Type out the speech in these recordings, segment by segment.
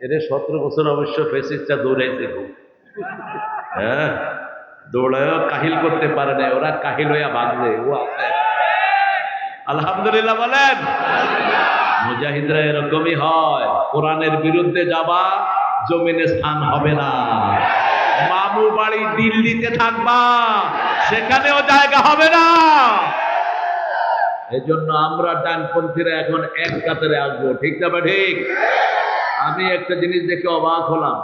এর 17 বছর অবশ্য ফেসিসটা দৌড়াইছে খুব। হ্যাঁ, দৌড়ায়ও কাহিল করতে পারে না, ওরা কাহিল হইয়া ভাগবে, ও আছে। আলহামদুলিল্লাহ বলেন। মুজাহিদরা এরকমই হয়, কোরআনের বিরুদ্ধে যাবা জমিনে স্থান হবে না। মামু বাড়ি দিল্লিতে থাকবা, সেখানেও জায়গা হবে না। এই জন্য আমরা ডানপন্থীরা এখন এক কাতারে আসবো, ঠিক না বা ঠিক? আমি একটা জিনিস দেখে অবাক হলাম,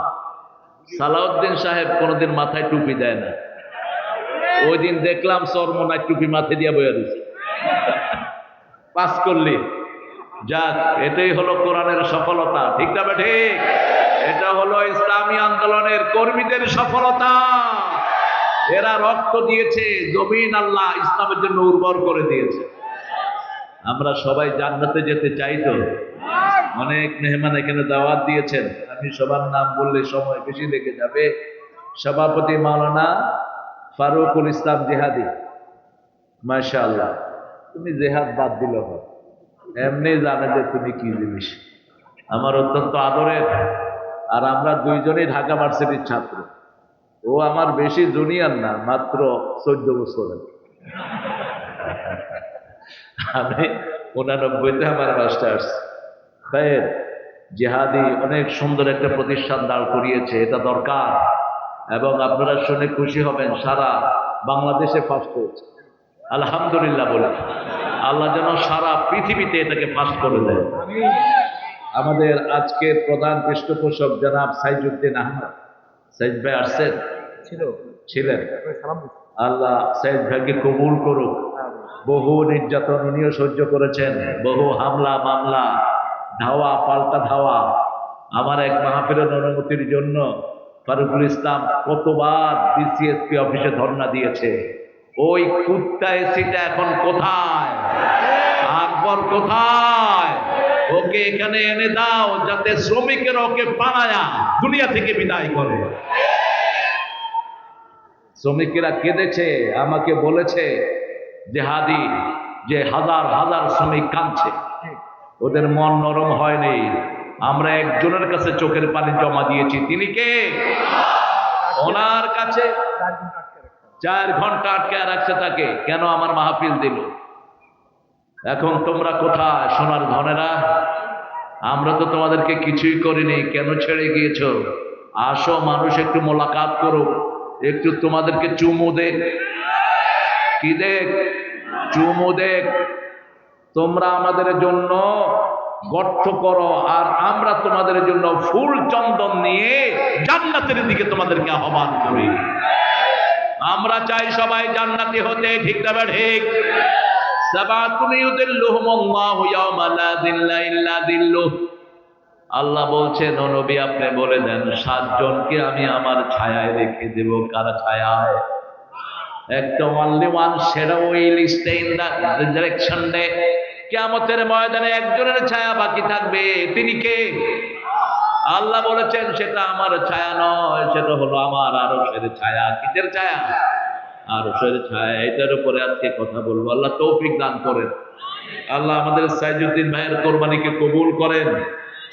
সালাউদ্দিন সাহেব কোনোদিন মাথায় টুপি দেয় না, ওই দিন দেখলাম চরমনায় টুপি মাথায় দিয়ে বইয়া দিচ্ছে। পাস করলি, যাক, এটাই হলো কোরআনের সফলতা, ঠিক না বা ঠিক? এটা হলো ইসলামী আন্দোলনের কর্মীদের সফলতা। এরা রক্ত দিয়েছে, জমিন আল্লাহ ইসলামের জন্য উর্বর করে দিয়েছে। আমরা সবাই জান্নাতে যেতে চাই তো। অনেক মেহমান এখানে দাওয়াত দিয়েছেন, আমি সবার নাম বললে সময় বেশি লেগে যাবে। সভাপতি মাওলানা ফারুকুল ইসলাম জিহাদি, মাশাআল্লাহ, তুমি জেহাদ বাদ দিল, এমনি জানে যে তুমি কি জিনিস, আমার অত্যন্ত আদরের। আর আমরা দুইজনই ঢাকা ভার্সিটির ছাত্র। ও আমার বেশি জুনিয়র না, মাত্র 14 বছরের। আমি 89-তে আমার মাস্টার্স। তাই জিহাদি অনেক সুন্দর একটা প্রতিষ্ঠান দাঁড় করিয়েছে, এটা দরকার। এবং আপনারা শুনে খুশি হবেন, সারা বাংলাদেশে ফার্স্ট হয়েছে, আলহামদুলিল্লাহ বলে। আল্লাহ যেন সারা পৃথিবীতে এটাকে ফার্স্ট করে দেয়। আমাদের আজকের প্রধান পৃষ্ঠপোষক জনাব সাইজুদ্দিন আহমদ, সাইদ ভাই আসছেন, ছিলেন। আল্লাহ সাইদ ভাইকে কবুল করুক। বহু নির্যাতন উনিও সহ্য করেছেন, বহু হামলা মামলা, ধাওয়া পাল্টা ধাওয়া। আমার এক মাহফিলের অনুমতির জন্য ফারুকুল ইসলাম কতবার ডিসিএসপি অফিসে ধর্ণা দিয়েছে। ওই কুত্তা এসিটা এখন কোথায়? আকবর কোথায়? ওকে এখানে এনে দাও, যাতে শ্রমিকের ওকে পাড়ায়া দুনিয়া থেকে বিদায় করে। শ্রমিকেরা কেঁদেছে, আমাকে বলেছে জিহাদি যে হাজার হাজার শ্রমিক কাঁদছে, ওদের মন নরম হয়নি। আমরা একজনের কাছে চোখের পানি জমা দিয়েছি, তিনি কে? ওনার কাছে 4 ঘন্টা আটকে রাখছে তাকে। কেন? আমার মাহফিল দিল। এখন তোমরা কোথায় সোনার ধনেরা? আমরা তো তোমাদেরকে কিছুই করিনি, কেন ছেড়ে গিয়েছো? আসো, মানুষ একটু মোলাকাত করুক, একটু তোমাদেরকে চুমু দেখ। কি দেখ? চুমু দেখ। তোমরা আমাদের জন্য গর্ত করো, আর আমরা তোমাদের জন্য ফুল চন্দন নিয়ে জান্নাতের দিকে তোমাদেরকে আহ্বান করি। আমরা চাই সবাই জান্নাতি হতে, ঠিক না ঠিক? আল্লাহ বলছেন, ও নবী আপনি বলে দেন 7 জনকে আমি আমার ছায়ায় রেখে দেব। কার ছায়ায়? একটা only one shadow will stay in the resurrection day. কিয়ামতের ময়দানে একজনের ছায়া বাকি থাকবে, তিনি কে? আল্লাহ বলেছেন সেটা আমার ছায়া নয়, সেটা হলো আমার আরশের ছায়া। কিসের ছায়া? আরশের ছায়া। এটার উপরে আজকে কথা বলবো। আল্লাহ তৌফিক দান করেন। আল্লাহ আমাদের সাইজুদ্দিন ভাইয়ের কোরবানিকে কবুল করেন।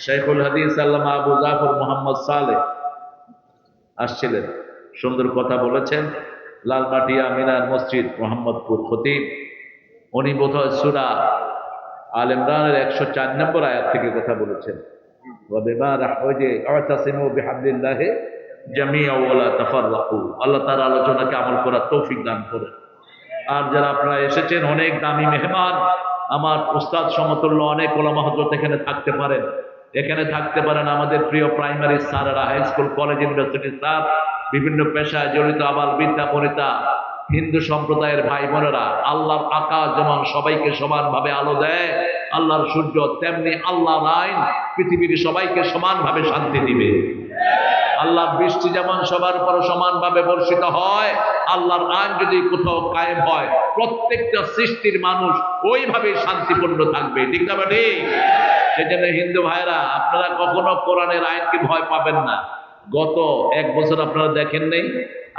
শাইখুল হাদিস আল্লামা আবু জাফর মোহাম্মদ সালেহ আসছিলেন, সুন্দর কথা বলেছেন। লালমাটিয়া মিনার মসজিদ মোহাম্মদপুর খতিব, উনি বোধহয় সূরা আল ইমরানের 104 নম্বর আয়াত থেকে কথা বলেছেন। আল্লাহ তার আলোচনাকে আমল করার তৌফিক দান করেন। আর যারা আপনারা এসেছেন, অনেক দামি মেহমান, আমার উস্তাদ সমতুল্য অনেক ওলামা হযরত এখানে থাকতে পারেন। এখানে থাকতে পারেন আমাদের প্রিয় প্রাইমারি স্যারেরা, হাই স্কুল, কলেজ, ইউনিভার্সিটির স্যার, বিভিন্ন পেশায় জড়িত আবাল বিদ্যা পরিতা হিন্দু সম্প্রদায়ের ভাই বোনেরা। আল্লাহর আকাশ যেমন সবাইকে সমানভাবে আলো দেয়, আল্লাহর সূর্য তেমনি আল্লাহর আইন পৃথিবীর সবাইকে সমানভাবে শান্তি দিবে। আল্লাহর বৃষ্টি যেমন সবার উপর সমানভাবে বর্ষিত হয়, আল্লাহর আইন যদি কোথাও কায়েম হয়, প্রত্যেকটা সৃষ্টির মানুষ ওইভাবে শান্তিপূর্ণ থাকবে, ঠিক না ঠিক? সেজন্য হিন্দু ভাইরা, আপনারা কখনো কোরআনের আইনকে ভয় পাবেন না। গত 1 বছর আপনারা দেখেন নেই,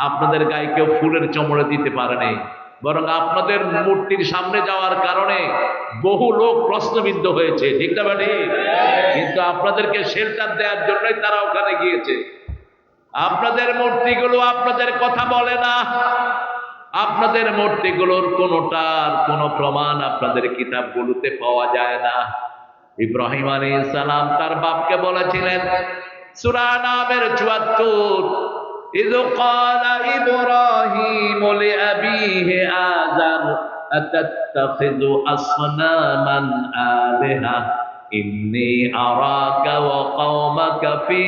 আপনাদের গায়ে কেউ ফুলের চমড়ে দিতে পারে নাই। বরং আপনাদের মূর্তির সামনে যাওয়ার কারণে বহু লোক প্রশ্নবিদ্ধ হয়েছে, ঠিক না ভাই? কিন্তু আপনাদেরকে শেল্টার দেওয়ার জন্যই তারা ওখানে গিয়েছে। আপনাদের মূর্তিগুলো আপনাদের কথা বলে না, আপনাদের মূর্তিগুলোর কোনোটার কোনো প্রমাণ আপনাদের কিতাবগুলোতে পাওয়া যায় না। ইব্রাহিম আলাইহিস সালাম তার বাপকে বলেছিলেন সূরা নামের ৭৪, ইয ক্বালা ইব্রাহিমু লিআবিহি আযার আতাত্তাখিযু আসনামান আলিহা ইন্নী আরাকা ওয়া কওমাকা ফি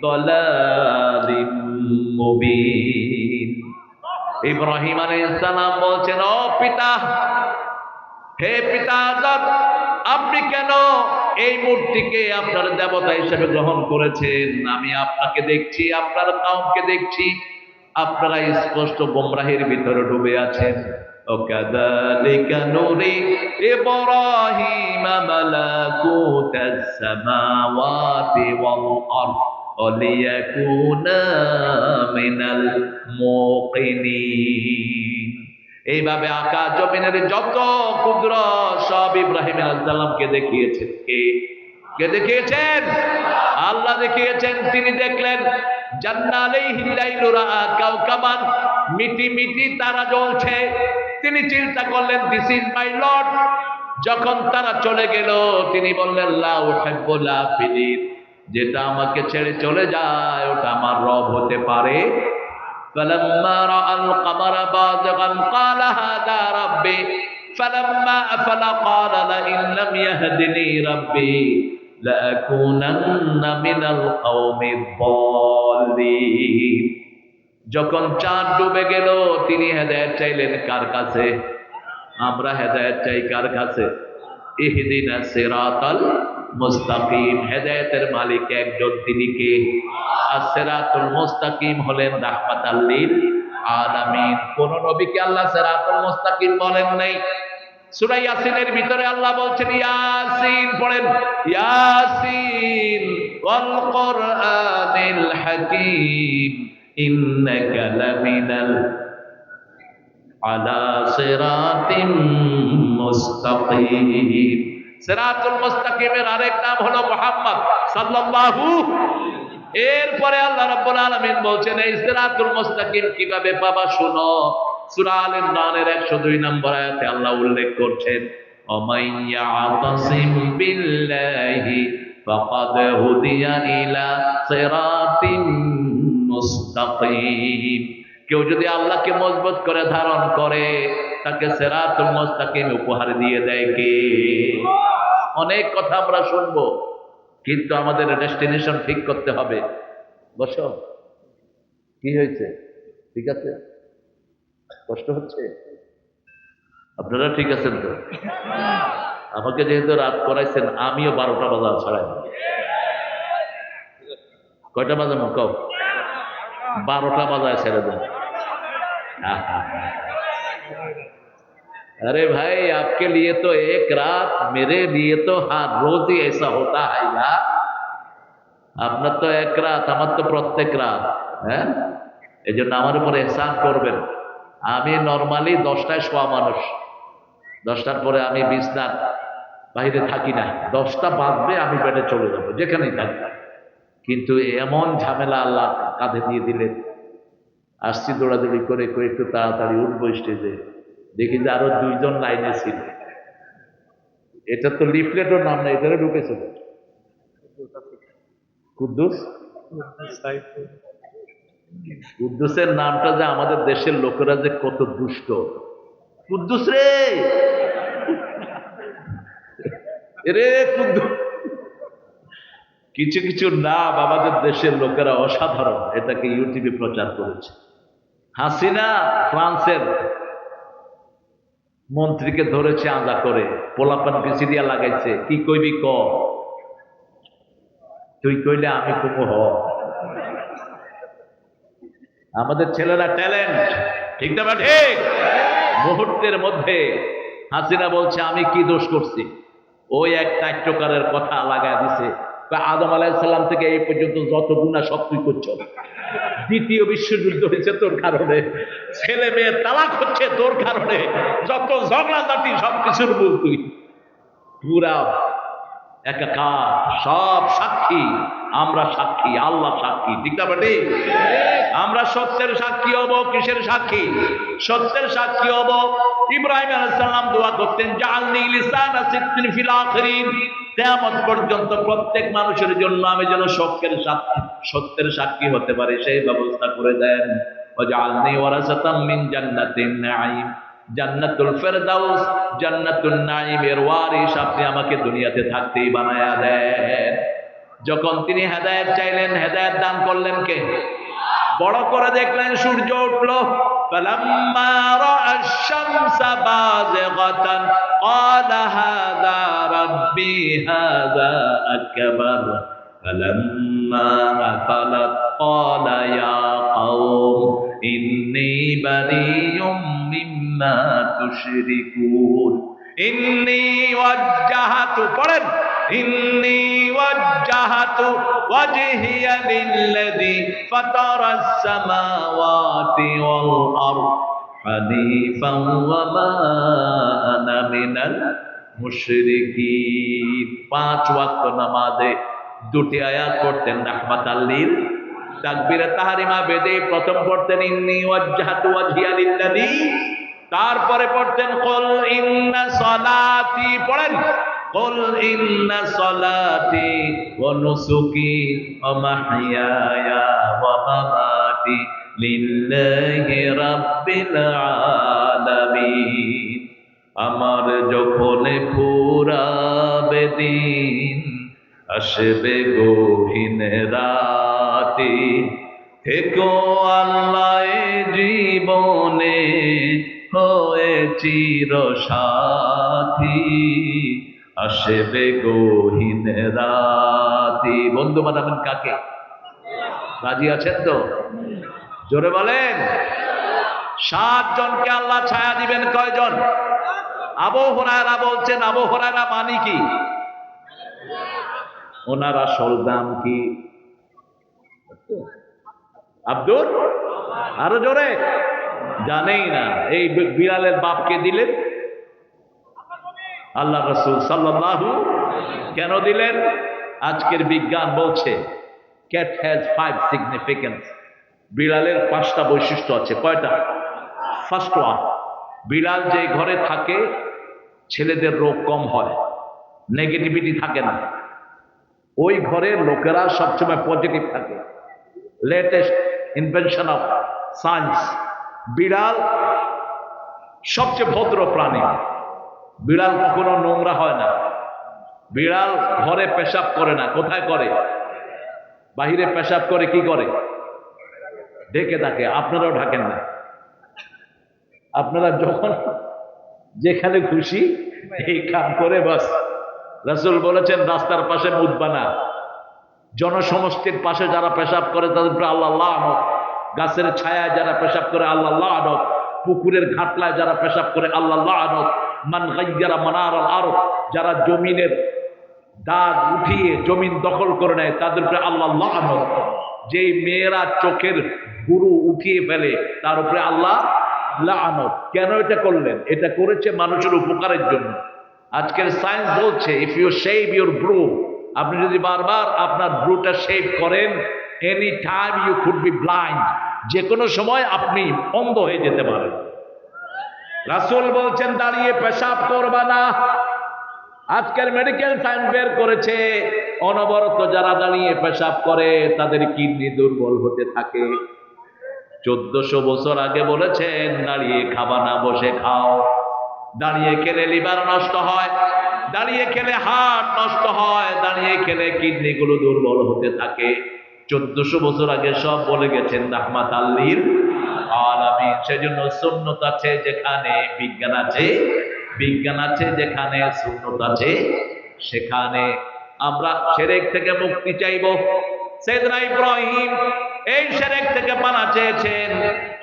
দালালিম মুবিন। ইব্রাহিম আলাইহিস সালাম বলছেন, ও পিতা, হে পিতা আদম, আপনি কেন এই মূর্তিকে আপনার দেবতা হিসেবে গ্রহণ করেছেন? আমি আপনাকে দেখছি, আপনার কওমকে দেখছি, আপনারা স্পষ্ট গোমরাহির ভিতরে ডুবে আছেন। وكذلك نري إبراهيم ملكوت السماوات والأرض وليكون من الموقنين। এইভাবে আকাশ জমিনের যত ক্ষুদ্র সব ইব্রাহিম আলাইহিস সালামকে দেখিয়েছেন। কে দেখিয়েছেন? আল্লাহ দেখিয়েছেন। তিনি দেখলেন জান্নালাইহিল লাইলু রাআ কাওকাবান, মিটি মিটি তারা জ্বলছে। তিনি চিন্তা করলেন দিস ইজ মাই লর্ড। যখন তারা চলে গেল তিনি বললেন লা উহিব্বুল আফিলিন, যেটা আমাকে ছেড়ে চলে যায় ওটা আমার রব হতে পারে। فلما رأى القمر بازغا قال هذا ربي فلما أفل قال لئن لم يهدني ربي لأكونن من القوم الضالين। যখন চাঁদ ডুবে গেল তিনি হেদায়েত চাইলেন কার কাছে? আমরা হেদায়েত চাই কার কাছে? ইহদিনাস সিরাতাল মুস্তাকিম। হেদায়েতের মালিক একজন, তিনি কে? as-siratul মুস্তাকিম হলেন রাহমাতাল লিল আলামিন। কোন নবীকে আল্লাহ সিরাতুল মুস্তাকিম বলেন নাই। সূরা ইয়াসিনের ভিতরে আল্লাহ বলছেন ইয়াসিন, পড়েন ইয়াসিন ওয়াল কুরআনিল হাকীম ইন্নাকা লামিনাল আলা সিরাতিম মুস্তাকিম। সিরাতুল মুস্তাকিমের আরেক নাম হলো মুহাম্মদ সাল্লাল্লাহু। এরপরে আল্লাহ রাব্বুল আলামিন বলছেন এই সিরাতুল মুস্তাকিম কিভাবে পাবা শুনো। সূরা আল ইমরানের 102 নম্বর আয়াতে আল্লাহ উল্লেখ করছেন ওমাইয়া আতাসিম বিল্লাহি ফাকাদ হুদিয়া ইলা সিরাতিম মুস্তাকিম। কেউ যদি আল্লাহকে মজবুত করে ধারণ করে তাকে সিরাতুল মুস্তাকিম উপহার দিয়ে দেয় কে? অনেক কথা আমরা শুনবো, কিন্তু আমাদের ডেস্টিনেশন ঠিক করতে হবে। বসো, কি হয়েছে? ঠিক আছে? কষ্ট হচ্ছে? আপনারা ঠিক আছেন তো? আমাকে যেহেতু রাত করাইছেন আমিও 12টা বাজা ছাড়াই। কয়টা বাজানো কও? 12টা বাজায় ছেড়ে দেন। अरे भाई आपके लिए तो एक रात, मेरे लिए तो हर रोज ही ऐसा होता है यार। আপনার তো এক রাত, আমার তো প্রত্যেক রাত। হ্যাঁ, এই জন্য আমার উপর এহসান করবেন। আমি নর্মালি 10টায় শোয়া মানুষ, 10টার পরে আমি বিছনার বাইরে থাকি না। 10টা বাজবে আমি বেডে চলে যাবো, যেখানেই থাকি। কিন্তু এমন ঝামেলা আল্লাহ কাঁধে দিয়ে দিলেন, আসছি দৌড়াদৌড়ি করে একটু তাড়াতাড়ি উঠবো স্টেজে, দেখি যে আরো 2 জন লাইনে ছিল। এটা তো লিফলেটও নাম না, এটারে ঢুকেছিল কুদ্দুস। কুদ্দুসের নামটা যে আমাদের দেশের লোকেরা যে কত দুষ্ট। কুদ্দুস রে, রে কুদ্দুস। কিছু কিছু নাম আমাদের দেশের লোকেরা অসাধারণ, এটাকে ইউটিউবে প্রচার করেছে। হাসিনা ফ্রান্সের মন্ত্রীকে ধরেছে আঁজা করে, পোলাপান পিছি দিয়া লাগাইছে। কি কইবি ক? তুই কইলে আমি কুমু হ। আমাদের ছেলেরা ট্যালেন্ট, ঠিক না ঠিক? মুহূর্তের মধ্যে হাসিনা বলছে আমি কি দোষ করছি? ওই এক নাট্যকারের কথা লাগায় দিছে, আদম আলাইহিস সালাম থেকে এই পর্যন্ত যত গুনাহ সব তুই করছ। দ্বিতীয় বিশ্বযুদ্ধ হয়েছে তোর কারণে। ছেলে মেয়ে তালাক হচ্ছে তোর কারণে, যত ঝগড়াঝাটি সবকিছুর মূল তুই। পুরা একাকার, সব সাক্ষী, আমরা সাক্ষী, আল্লাহ সাক্ষী, ঠিক না বেটে? আমরা সত্যের সাক্ষী হব। কিসের সাক্ষী? সত্যের সাক্ষী হব। ইব্রাহিম আলাইহিস সালাম দোয়া করতেন, জাআলনি লিসানা সিদকিন ফিল আখিরিন, কিয়ামত পর্যন্ত প্রত্যেক মানুষের জন্য আমি যেন সত্যের সাক্ষী হতে পারি, সেই ব্যবস্থা করে দেন। ওয়াজআলনি ওয়ারাসাতাম মিন জান্নাতিন নাঈম, জান্নাতুল ফেরদাউস, জান্নাতুন নাঈমের ওয়ারিস আপনি আমাকে দুনিয়াতে থাকতেই বানায়া দেন। যখন তিনি হেদায়েত চাইলেন, হেদায়েত দান করলেন কে? বড় করে দেখলেন সূর্য উঠলো। ফালাম্মা রাআশ শামসা বাযিগাতান ক্বালা হাযা রাব্বি হাযা আকবার, ফালাম্মা আফালাত ক্বালা ইয়া কওম ইন্নী বারিয়ুম মিম্মা তুশরিকুন, ইন্নী ওয়াজ্জাহাতু, পড়েন, ইন্নী ওয়াজ্জাহাতু ওয়াজহিয়া লিল্লাযী ফাতারাস সামাওয়াতি ওয়াল আরদ হানিফান ওয়া মা আনা মিনাল মুশরিকিন। 5 ওয়াক্ত নামাজে দুটি আয়াত পড়তেন রাহমাতাল লিল, তাকবীরে তাহরিমা বেদে প্রথম পড়তেন ইন্নী ওয়াজ্জাহাতু ওয়াজহিয়া লিল্লাযী, তারপরে পড়তেন কুল ইন্না সলাতি, পড়েন, কুল ইন্না সলাতি ওয়া নুসুকি ওয়া মাহইয়ায়া ওয়া মামাতি লিল্লাহি রাব্বিল আলামিন। আমার যখন ফুরাবে দিন, আসবে গহীন রাতে, থেকো আল্লাহ জীবনে হয়ে চির সাথী, আসবে গহীন রাতে। বন্ধু বানাবেন কাকে? রাজি আছেন তো? জোরে বলেন। 7 জনকে আল্লাহ ছায়া দিবেন। কয়জন? আবু হুরায়রা বলছেন, আবু হুরায়রা মানে কি? ওনার আসল নাম কি? আব্দুল, আরো জোরে, জানেই না। এই বিড়ালের বাপকে দিলেন আল্লাহ রাসূল সাল্লাল্লাহু। কেন দিলেন? আজকের বিজ্ঞান বলছে ক্যাট হ্যাজ 5 সিগনিফিকেন্স। বিড়ালের 5টা বৈশিষ্ট্য আছে। কয়টা? ফার্স্ট ওয়ান, বিড়াল যে ঘরে থাকে ছেলেদের রোগ কম হয়, নেগেটিভিটি থাকে না, ওই ঘরের লোকেরা সবসময় পজিটিভ থাকে। লেটেস্ট ইনভেনশন অফ সায়েন্স, বিড়াল সবচেয়ে ভদ্র প্রাণী। বিড়াল কখনো নোংরা হয় না। বিড়াল ঘরে পেশাব করে না। কোথায় করে? বাহিরে পেশাব করে। কি করে? ঢেকে থাকে। আপনারাও ঢাকেন না। আপনারা যখন যেখানে খুশি এই কাম করে বাস। রাসূল বলেছেন রাস্তার পাশে মুতবা না, জনসমষ্টির পাশে যারা পেশাব করে তাদের উপরে আল্লাহ লানত, গাছের ছায়ায় যারা পেশাব করে আল্লাহ লানত, পুকুরের ঘাটলায় যারা পেশাব করে আল্লাহ লানত, মান গায়্যারা মানারাল আরদ, যারা জমিনের দাগ উঠিয়ে জমিন দখল করে নেয় তাদের উপরে আল্লাহ লানত, যেই মেয়েরা চোখের গুরু উঠিয়ে ফেলে তার উপরে আল্লাহ লানত। কেন এটা করলেন? এটা করেছে মানুষের উপকারের জন্য। আজকের সায়েন্স বলছে if you shave your brow, আপনি যদি বারবার আপনার ব্রুটা শেভ করেন, any time you could be blind, যে কোনো সময় আপনি অন্ধ হয়ে যেতে পারেন। রাসূল বলছেন দাঁড়িয়ে পেশাব করবা না। আজকের মেডিকেল সায়েন্স বের করেছে অনবরত যারা দাঁড়িয়ে পেশাব করে তাদের কিডনি দুর্বল হতে থাকে। 1400 বছর আগে বলেছেন দাঁড়িয়ে খাবা না, বসে খাও। দাঁড়িয়ে খেলে লিভার নষ্ট হয়, দাঁড়িয়ে খেলে হার্ট নষ্ট হয়, দাঁড়িয়ে খেলে কিডনি গুলো দুর্বল হতে থাকে। 1400 বছর আগে সব বলে গেছেন রাহমাতাল লিল আলামিন। সেজন্য সুন্নাত আছে যেখানে বিজ্ঞান আছে, বিজ্ঞান আছে যেখানে সুন্নাত আছে, সেখানে আমরা শিরক থেকে মুক্তি চাইব। সাইয়েদনা ইব্রাহিম এই শিরক থেকে পানা চেয়েছেন।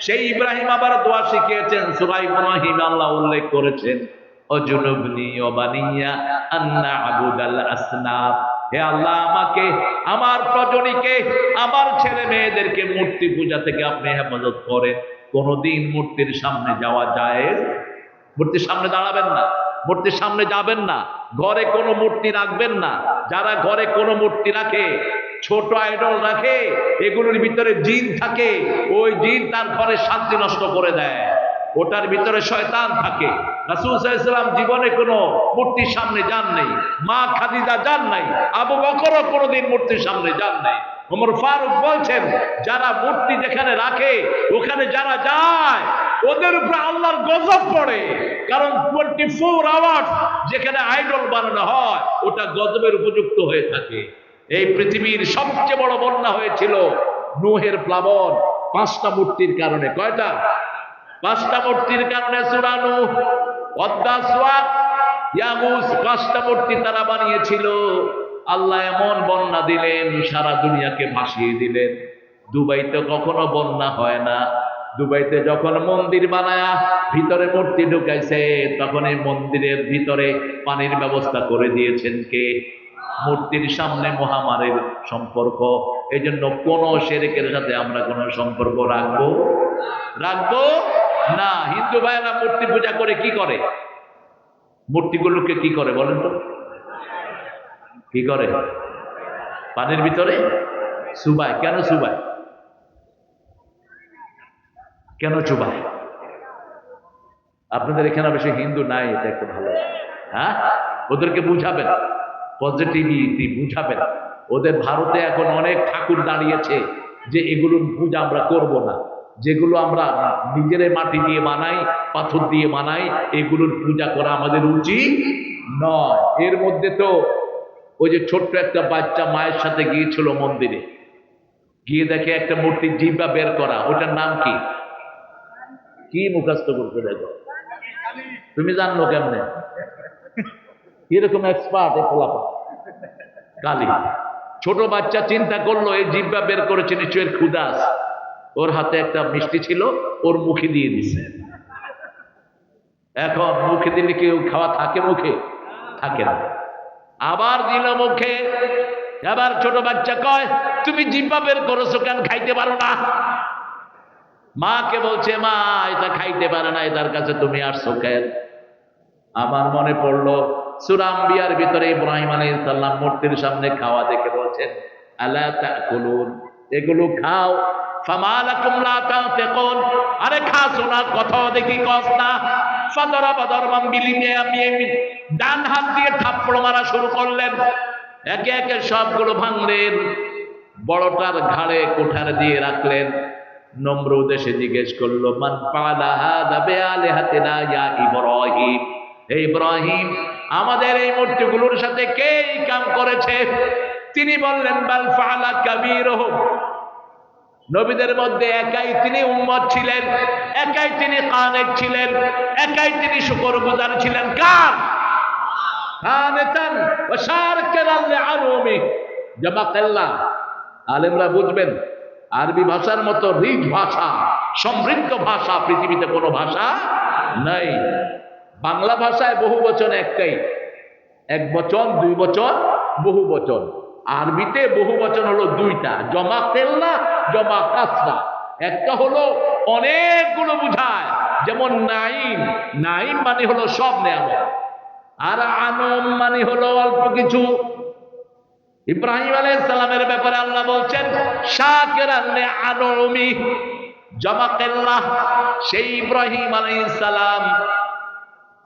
সেই ইব্রাহিম আবার দোয়া শিখিয়েছেন। সূরা ইব্রাহিম আল্লাহ উল্লেখ করেছেন অজুনুবনি ওয়া বানিয়া আন না'বুদাল আসনাম, হে আল্লাহ আমাকে, আমার প্রজনীকে, আমার ছেলে মেয়েদেরকে মূর্তি পূজা থেকে আপনি হেফাজত করেন। কোনোদিন মূর্তির সামনে যাওয়া যায়? মূর্তির সামনে দাঁড়াবেন না, মূর্তির সামনে যাবেন না, ঘরে কোনো মূর্তি রাখবেন না। যারা ঘরে কোনো মূর্তি রাখে, ছোট আইডল রাখে, এগুলোর ভিতরে জিন থাকে। ওই জিন তার ঘরে শান্তি নষ্ট করে দেয়, ওটার ভিতরে শয়তান থাকে। রাসূল সাল্লাল্লাহু আলাইহি ওয়াসাল্লাম জীবনে কোনো মূর্তির সামনে যান নাই, মা খাদিজা যান নাই, আবু বকরও কোনোদিন মূর্তির সামনে যান নাই। ওমর ফারুক বলছেন, যারা মূর্তি যেখানে রাখে ওখানে যারা যায় ওদের উপরে আল্লাহর গজব পড়ে, কারণ 24 আওয়ার্স যেখানে আইডল বানানো হয় ওটা গজবের উপযুক্ত হয়ে থাকে। এই পৃথিবীর সবচেয়ে বড় বন্যা হয়েছিল নূহের প্লাবন, 5টা মূর্তির কারণে। কয়টা? 5টা মূর্তির কারণে। সূরা নূহ, ওয়াদ্দা, সুওয়া, ইয়াগুস, 5টা মূর্তি তারা বানিয়েছিল। আল্লাহ এমন বন্যা দিলেন, সারা দুনিয়াকে ভাসিয়ে দিলেন। দুবাইতে কখনো বন্যা হয় না। দুবাইতে যখন মন্দির বানায়া ভিতরে মূর্তি ঢুকাইছে, তখন এই মন্দিরের ভিতরে পানির ব্যবস্থা করে দিয়েছেন কে? মূর্তির সামনে মহামারীর সম্পর্ক। এই জন্য কোন শিরকের সাথে আমরা কোন সম্পর্ক রাখবো না। হিন্দু ভাইয়েরা মূর্তি পূজা করে কি করে? মূর্তিগুলোকে কি করে বলেন তো? কি করে? পানির ভিতরে চুবায়। কেন চুবায়? কেন চুবায়? আপনাদের এখানে বেশি হিন্দু নাই, এটা একটা ভালো। হ্যাঁ, ওদেরকে বুঝাবেন, পজিটিভিটি বুঝাবেন। ওদের ভারতে এখন অনেক ঠাকুর দাঁড়িয়েছে যে এগুলোর পূজা আমরা করব না, যেগুলো আমরা নিজের মাটি দিয়ে বানাই, পাথর দিয়ে বানাই, এগুলোর পূজা করা আমাদের উচিত নয়। এর মধ্যে তো ওই যে ছোট্ট একটা বাচ্চা মায়ের সাথে গিয়েছিল মন্দিরে, গিয়ে দেখে একটা মূর্তির জিহ্বা বের করা। ওটার নাম কি? কি মুখস্থ করতে দেখো? তুমি জানলো কেমনে? এরকম এক্সপার্ট এ পোলাপা কালী। ছোট বাচ্চা চিন্তা করলো এই জিহ্বা বের করেছে, নিশ্চয়ের ক্ষুধা আছে। ওর হাতে একটা মিষ্টি ছিল, ওর মুখে দিয়ে দিছে। এখন মুখে দিলে কেউ খাওয়া থাকে? মুখে থাকে না। আবার দিল মুখে। আবার ছোট বাচ্চা কয়, তুমি জিহ্বা বের করেছো কেন? খাইতে পারো না? মাকে বলছে, মা এটা খাইতে পারে না, এটার কাছে তুমি আসছো কেন? আমার মনে পড়লো সূরা আম্বিয়ার ভিতরে ইব্রাহিম আলাইহিস সালাম মূর্তির সামনে খাওয়া দেখে বলছেন, আলা তাকুলুন, এগুলো খাও। ফামা লাকুম লা তানতিকুন, আরে খাসো না, কথা দেখি কস না। ফাদরাবা দারবাম বিলিমিয়ামিন, ডান হাত দিয়ে থাপ্পড় মারা শুরু করলেন। একে একে সবগুলো ভাঙলেন, বড়টার ঘাড়ে কোঠার দিয়ে রাখলেন। নমরুদ এসে জিজ্ঞেস করলো, মান ফাআলা হাযা বিআলিহাতিনা ইয়া ইব্রাহিম, হে ইব্রাহিম, আমাদের এই মূর্তিগুলোর সাথে কে এই কাম করেছে? তিনি বললেন, বাল ফাআলা কাবীরুহুম, নবীদের মধ্যে একাই তিনি উম্মত ছিলেন, একাই তিনি কানেত ছিলেন, একাই তিনি শুকরগুজার ছিলেন। কার? কানেতান ওয়া শারকান লিআলুমি জামাকাল্লাহ। আলেমরা বুঝবেন, আরবি ভাষার মতো রিচ ভাষা, সমৃদ্ধ ভাষা পৃথিবীতে কোনো ভাষা নাই। বাংলা ভাষায় বহু বচন একটাই, এক বচন, দুই বচন, বহু বচন। আরবিতে বহু বচন হলো দুইটা, জমা কেল্লা, জমা কাসরা। একটা হলো অনেকগুলো বুঝায়, যেমন নাইম, নাইম মানে হলো সব নেয়ামত, আর আনম মানে হলো অল্প কিছু। ইব্রাহিম আলাইহিস সালামের ব্যাপারে আল্লাহ বলছেন, শাকিরান লিআনউমি জমা কেল্লা। সেই ইব্রাহিম আলাইহিস সালাম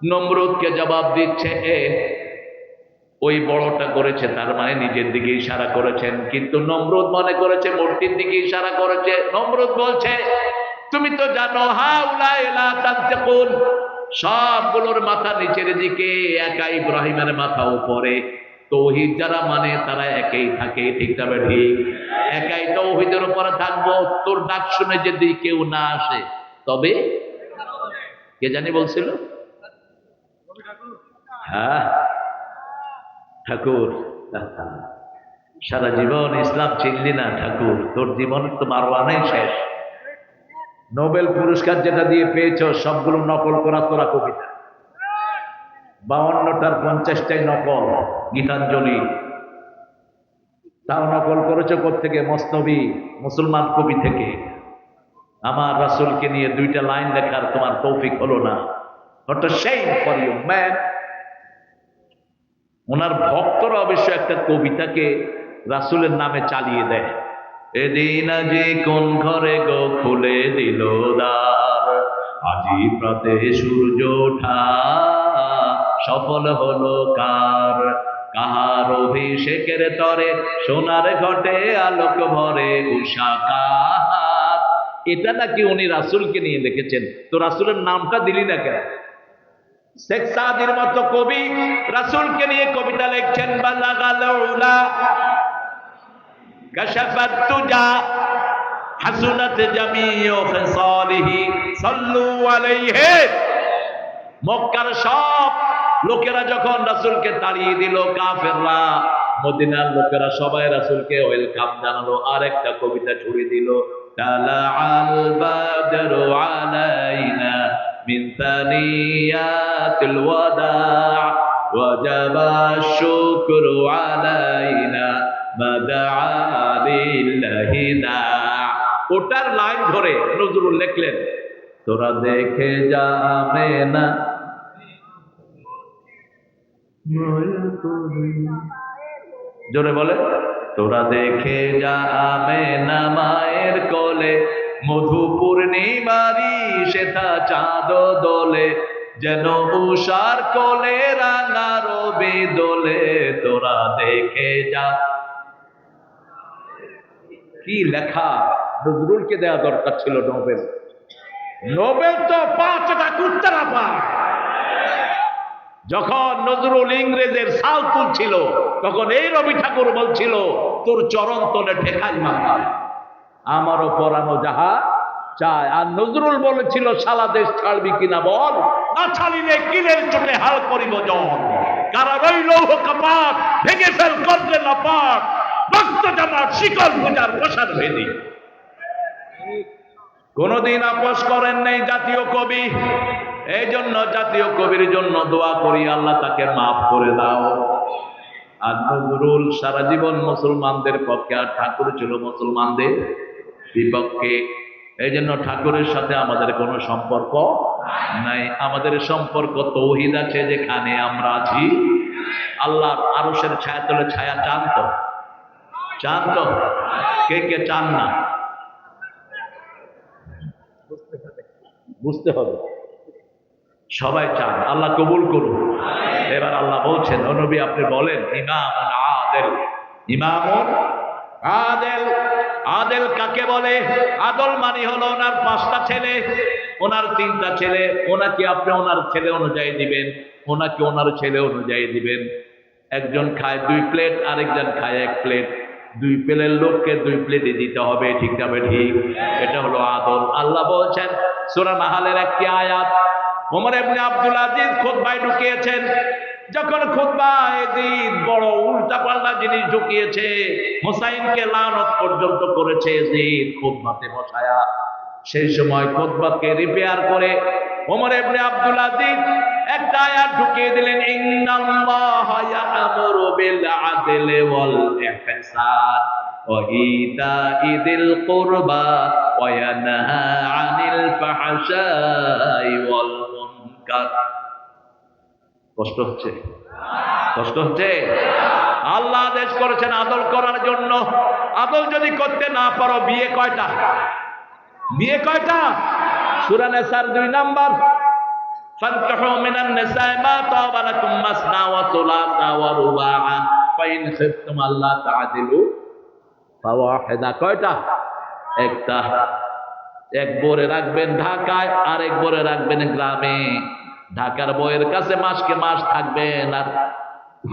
নমরুদকে জবাব দিচ্ছে, ওই বড়টা করেছে, তার মানে নিজের দিকে ইশারা করেছেন, কিন্তু নমরুদ মনে করেছে মূর্তির দিকে ইশারা করেছে। নমরুদ বলছে, তুমি তো জানো হাউলাই লা তানতিকুন, সবগুলোর মাথা নিচের দিকে, একা ইব্রাহিমের মাথা উপরে। তৌহিদ যারা মানে তারা একাই থাকে, ঠিক তবে ঠিক, একাই তৌহিদের উপরে থাকবো। তোর ডাক শুনে যদি কেউ না আসে তবে কে জানি বলছিল, হ্যাঁ ঠাকুর, সারা জীবন ইসলাম চিনলি না ঠাকুর, তোর জীবন তো মারওয়ানাই শেষ। নোবেল পুরস্কার যেটা দিয়ে পেয়েছ সবগুলো নকল করা তোরা কবিতা, 52টার 50টাই নকল। গীতাঞ্জলি তাও নকল করেছ কোত্থেকে? মসনবী, মুসলমান কবি থেকে। আমার রাসূলকে নিয়ে দুইটা লাইন লেখার তোমার তৌফিক হলো না। What a shame for you, man. ওনার ভক্তরা অবশ্য একটা কবিতাকে রাসূলের নামে চালিয়ে দেয়। এদিন আজি কোন ঘরে গো খুলে দিল দ্বার, আজি প্রাতে সূর্য ওঠা সফল হলো কার, কাহার অভিষেকের তরে সোনার ঘটে আলোক ভরে উষা কাহার। এটা নাকি উনি রাসূলকে নিয়ে লিখেছেন, তো রাসূলের নামটা দিলি না কেন? শেখ সাদির মতো কবি রাসূলকে নিয়ে কবিতা লিখছেন, বালাগাল উলা কাশাফাত তুজা হাসুনাত জামিউ খিসালিহি সাল্লু আলাইহি। মক্কার সব লোকেরা যখন রাসূলকে তাড়িয়ে দিল, কাফেররা, মদিনার লোকেরা সবাই রাসূলকে ওয়েলকাম জানালো। আর একটা কবিতা ছড়িয়ে দিল, তালাআল বাদরু আলাইনা মিন সানিয়াতিল ওয়াদা ওয়াজাবা শুকরু আলাইনা মাদআ লিল্লাহি দা। ওটার লাইন ধরে নজরুল লিখলেন, তোরা দেখে যাবে না, জোরে বলে, তোরা দেখে যাবে না মায়ের কোলে, মধু পূর্ণিমারি সেথা চাঁদ দোলে, যেন উষার কোলে রাঙা রবি দোলে, তোরা দেখে যা। কি লেখা! নজরুলকে দেওয়া দরকার ছিল নোবেল। নোবেল তো 5টা কুত্তারা পায়। যখন নজরুল ইংরেজের সাল তুলছিল, তখন এই রবি ঠাকুর বলছিল, তোর চরণ তলে ঠেকাই মাথা, আমারও পরানো যাহা চায়। আর নজরুল বলেছিল, সারা দেশ ছাড়বি কিনা বল, না ছাড়িলে কিলের চোটে হাল করিব জল, কারা রইল কপাট ভেঙে ফেল করলে না পাট, রক্ত জামার শিকল পূজার প্রসাদ ভেদি। কোনদিন আপোষ করেন নাই জাতীয় কবি। এই জন্য জাতীয় কবির জন্য দোয়া করি, আল্লাহ তাকে মাফ করে দাও। আর নজরুল সারা জীবন মুসলমানদের পক্ষে, আর ঠাকুর ছিল মুসলমানদের বিপক্ষে। এই জন্য ঠাকুরের সাথে আমাদের কোনো সম্পর্ক নাই। আমাদের সম্পর্ক তৌহিদ আছে, যেখানে আমরা আছি। আল্লাহর আরশের ছায়া তলে ছায়া চান তো? চান তো? কে কে চান না? বুঝতে হবে, সবাই চান। আল্লাহ কবুল করুন। এবার আল্লাহ বলছেন, ও নবী আপনি বলেন, ইমামুন আদেল। ইমামুন আদেল, আদেল কাকে বলে? আদল মানে হলো ওনার 5টা ছেলে, ওনার 3টা ছেলে। ওনাকে আপনি ওনার ছেলে অনুযায়ী দিবেন, ওনাকে ওনার ছেলে অনুযায়ী দিবেন। একজন খায় 2 প্লেট, আরেকজন খায় 1 প্লেট। 2 প্লেটের লোককে 2 প্লেটই দিতে হবে, ঠিক না ঠিক? এটা হলো আদল। আল্লাহ বলছেন সূরা নাহালের একটি আয়াত, ওমর ইবনে আব্দুল আজিজ খুতবায় ঢুকিয়েছেন। যখন খুতবায় ইয়াজিদ বড় উল্টাপাল্টা জিনিস ঢুকিয়েছে, হুসাইনকে লানত পর্যন্ত করেছে ইয়াজিদ খুতবাতে বসায়া। সেই সময় খুতবাকে রিপেয়ার করে ওমর ইবনে আব্দুল আজিজ একটা আয়াত ঢুকিয়ে দিলেন, ইন্নাল্লাহা ইয়া'মুরু বিল আদলি ওয়াল ইহসান ওয়া ইতা'i যিল কুরবা ওয়া ইয়ানহা 'আনিল ফাহশাই ওয়াল মুনকার। কষ্ট হচ্ছে? কষ্ট হচ্ছে? আল্লাহ আদেশ করেছেন আদল করার জন্য। আদল যদি করতে না পারো, বিয়ে কয়টা? বিয়ে কয়টা? সূরা নিসার 2 নাম্বার, ফানকিহু মিনান নিসাই মা তাবা লাকুম মাসনা ওয়া সুলাসা ওয়া রুবাআ ফাইন খিফতুম আল্লা তা'দিলু ফাওয়াহিদা। কয়টা? একটা। এক বরে রাখবেন ঢাকায়, আর এক বরে রাখবেন গ্রামে। ঢাকার বইয়ের কাছে মাসকে মাস থাকবেন, আর